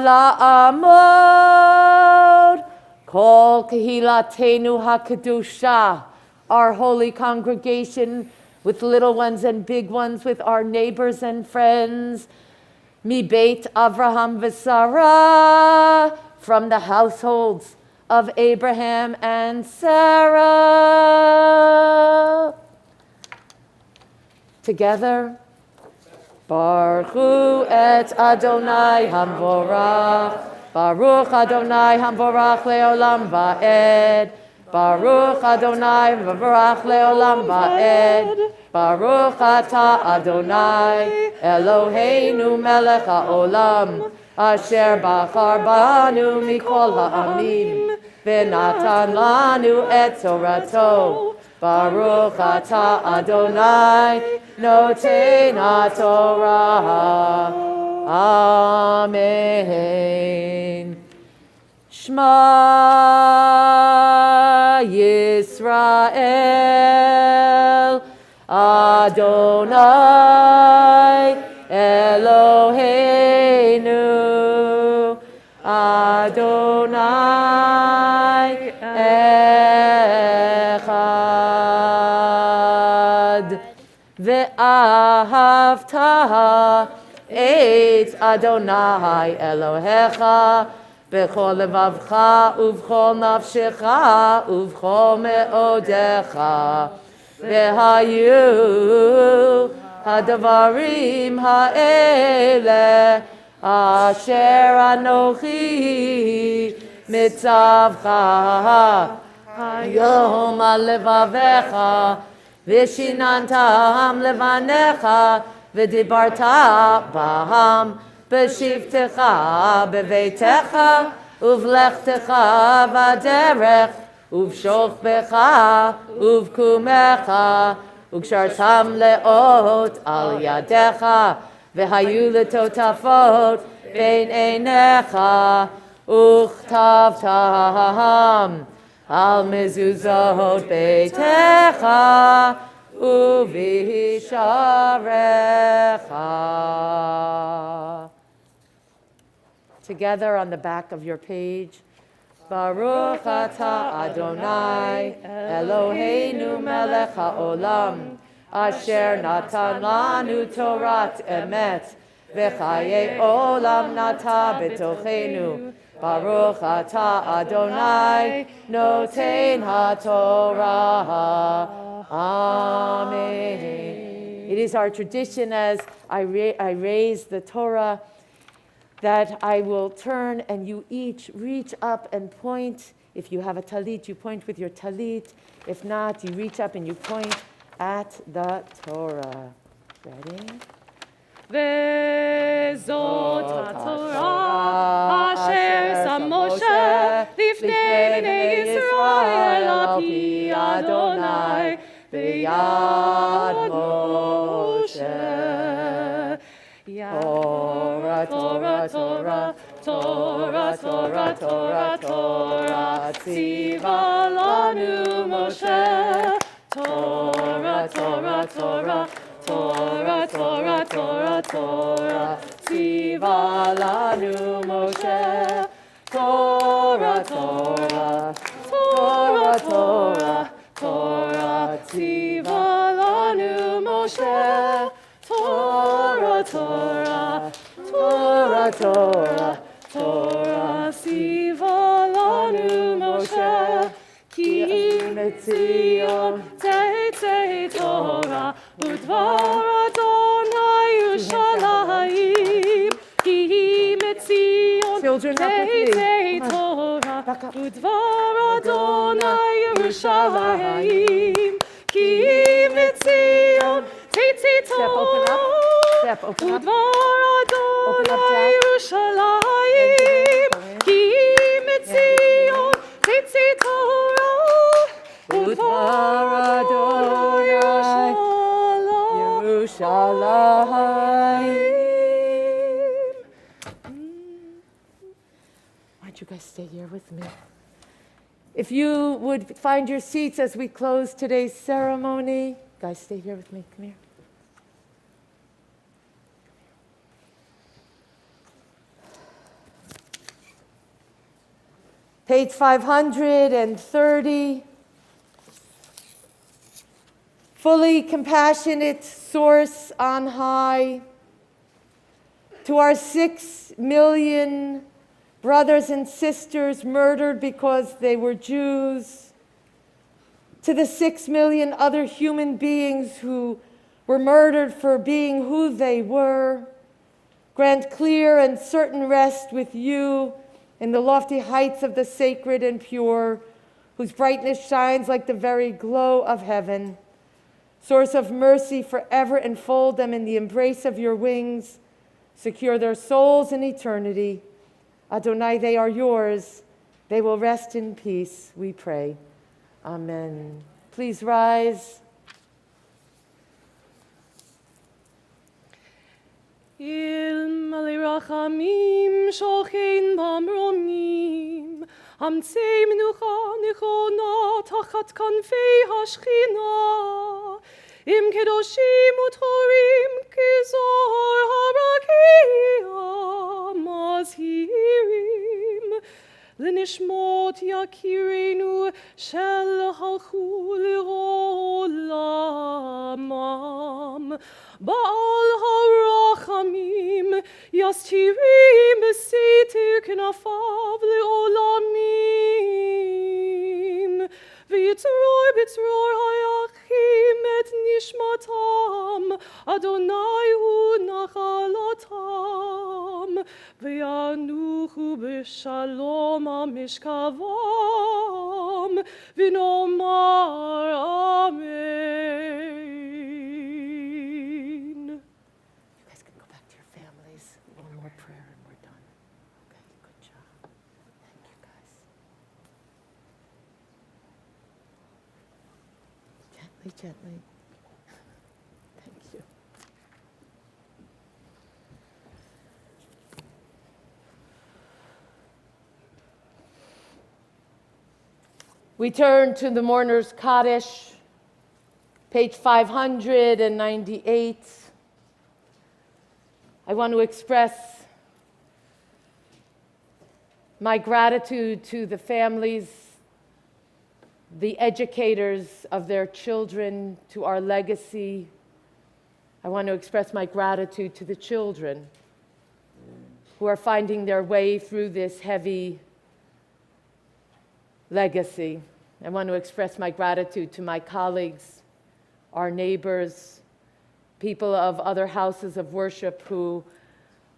la'amod kol kehilatenu hakadusha, our holy congregation with little ones and big ones, with our neighbors and friends. Mi beit Avraham v'Sarah, from the households of Abraham and Sarah. Together. Baruch hu et Adonai hamvorach. Baruch Adonai hamvorach leolam va'ed. Baruch Adonai hamvorach leolam va'ed. Baruch ata Adonai Eloheinu melech haolam. Asher bachar banu mikol ha'amim, v'natan lanu et torato. Baruch ata Adonai, noten ha'torah. Amen. Shema Yisrael, Adonai Eloheinu, Adonai Echad. Ve'ahavta et Adonai Elohecha b'chol levavcha uv'chol nafshecha uv'chol me'odecha. Ve'hayu hadavarim ha'ele asher anochi mitzavcha hayom alevavecha v'shinantam levanecha v'dibarta baham b'shivtecha b'veitecha uv'lechtecha v'aderech uv'shochbecha uv'kumecha Ukshartam leot al yadecha, v'hayu letotafot bein einecha, uchtavtam al mezuzot beitecha, uvisharecha. Together on the back of your page. Baruch atah Adonai Eloheinu melech haolam asher natan lanu torat emet v'chayei olam nata b'tochenu. Baruch atah Adonai noten haTorah. Amen. It is our tradition as I raise the Torah that I will turn and you each reach up and point. If you have a talit, you point with your talit. If not, you reach up and you point at the Torah. Ready? וזאת התורה אשר שם משה לפני בני ישראל על פי אדוני ביד משה. תורה, תורה, תורה, תורה, תורה, תורה, תורה, ציווה לנו משה. תורה, תורה, תורה, Torah, Torah, Torah, Torah, ציווה לנו משה. Torah, Torah, Torah, Torah, Torah, ציווה לנו משה. Torah, Torah, Torah, Torah, Torah, ציווה לנו משה. כי מציון תצא תורה ודבר אדוני ירושלים. כי מציון תצא תורה ודבר אדוני ירושלים. כי מציון תצא תורה ודבר אדוני ירושלים. כי מציון תצא תורה ודבר אדוני ירושלים. Why don't you guys stay here with me? If you would find your seats as we close today's ceremony. Guys, stay here with me. Come here. Page 530. Fully compassionate source on high, to our 6 million brothers and sisters murdered because they were Jews, to the 6 million other human beings who were murdered for being who they were, grant clear and certain rest with you in the lofty heights of the sacred and pure, whose brightness shines like the very glow of heaven. Source of mercy, forever enfold them in the embrace of your wings. Secure their souls in eternity. Adonai, they are yours. They will rest in peace, we pray. Amen. Please rise. אלמלא רחמים שוכן במרומים, אמצי מנוחה נכונה תחת כנפי השכינה, עם קדושים וטהורים כזוהר הרקיע, מזהירים לנשמות יקירינו שהלכו לעולמם. בעל הרחמים יסתירים בסתר כנפיו לעולמים, ויצרור בצרור היחים את נשמתם, אדוני הוא נחלתם, וינוחו בשלום המשכבם, ונאמר אמן. One more prayer and we're done. Okay, good job. Thank you, guys. Gently, gently. Thank you. We turn to the mourner's Kaddish, page 598. I want to express my gratitude to the families, the educators of their children, to our legacy. I want to express my gratitude to the children who are finding their way through this heavy legacy. I want to express my gratitude to my colleagues, our neighbors, people of other houses of worship who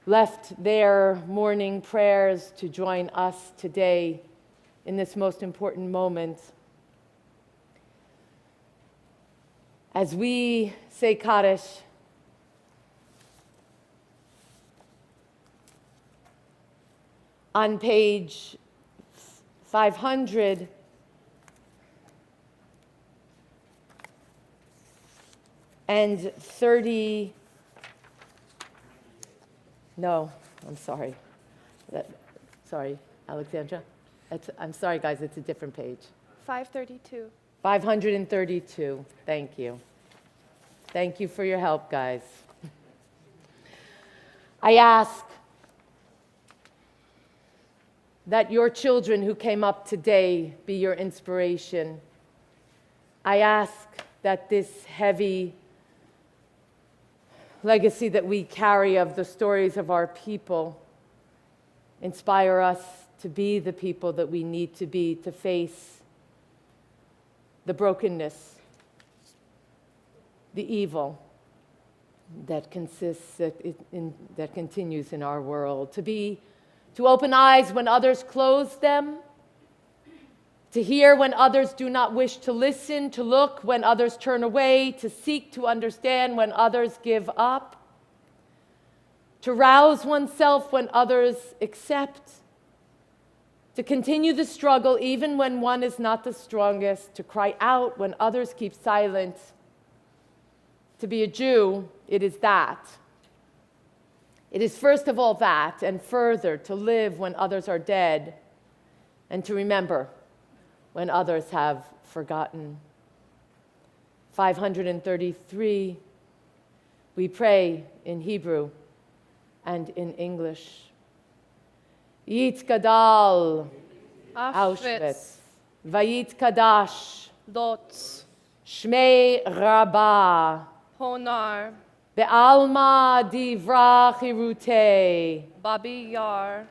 left their morning prayers to join us today in this most important moment. As we say Kaddish, on page 500, and 30, no, I'm sorry. Sorry, Alexandra. I'm sorry, guys, it's a different page. 532. 532, thank you. Thank you for your help, guys. I ask that your children who came up today be your inspiration. I ask that this heavy legacy that we carry of the stories of our people inspire us to be the people that we need to be to face the brokenness, the evil that continues in our world, to open eyes when others close them, to hear when others do not wish to listen, to look when others turn away, to seek to understand when others give up, to rouse oneself when others accept, to continue the struggle even when one is not the strongest, to cry out when others keep silent. To be a Jew, it is that. It is first of all that, and further, to live when others are dead, and to remember when others have forgotten. 533, we pray in Hebrew and in English. Yitkadal, Auschwitz, Vayitkadash, Lotz, Shmei Rabbah, Honar, Be'alma Divra Chirutei, Babi Yar,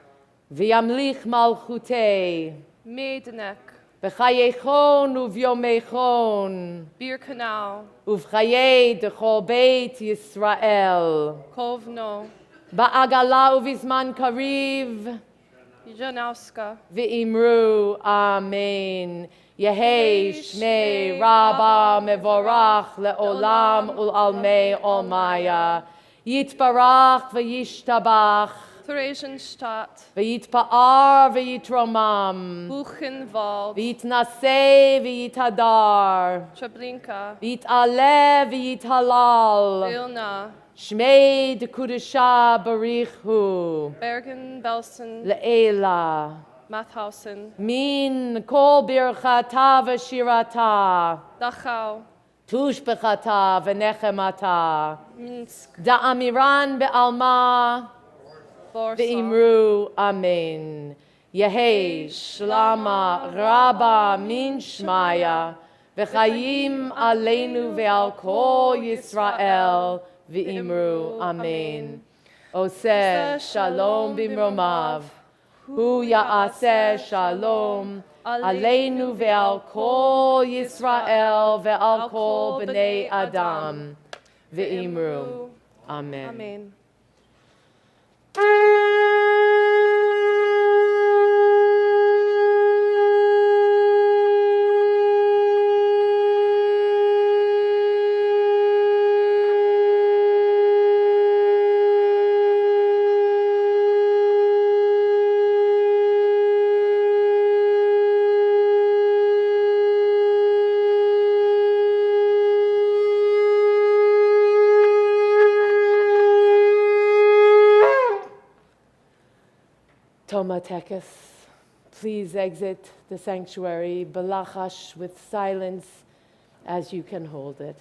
V'yamlich Malchutei, Mednek, B'chayechon uv'yomechon, Birkenau, uv'chayei dechol Beit Yisrael, Kovno, Ba'agala uv'izman kariv, Janauska, V'imru Amen. Yehei Shmei Rabba Mevorach Le'olam Ul'almei Olmaya. Yitbarach V'yishtabach. Theresienstadt, V'yitpa'ar V'yitromam. Buchenwald, V'yitnaseh V'yithadar. Treblinka, V'yit'aleh V'yithalal. Vilna, Shmei D'Kudesha Barichu. Bergen-Belsen, Le'ela. Mathausen, Min kol birchata v'shirata, Dachau, tushbechata v'nechemata, Minsk, da'amiran be'alma, Warsaw, ve'imru amen. Yehei shlama rabba min shmaya, v'chayim aleinu ve'al kol Yisrael, ve'imru amen. Oseh shalom bimromav. Hu ya'aseh shalom aleinu ve'al kol Yisrael ve'al kol b'nei Adam ve'imru. Amen. Amen. Tomatekis, please exit the sanctuary, balachash with silence as you can hold it.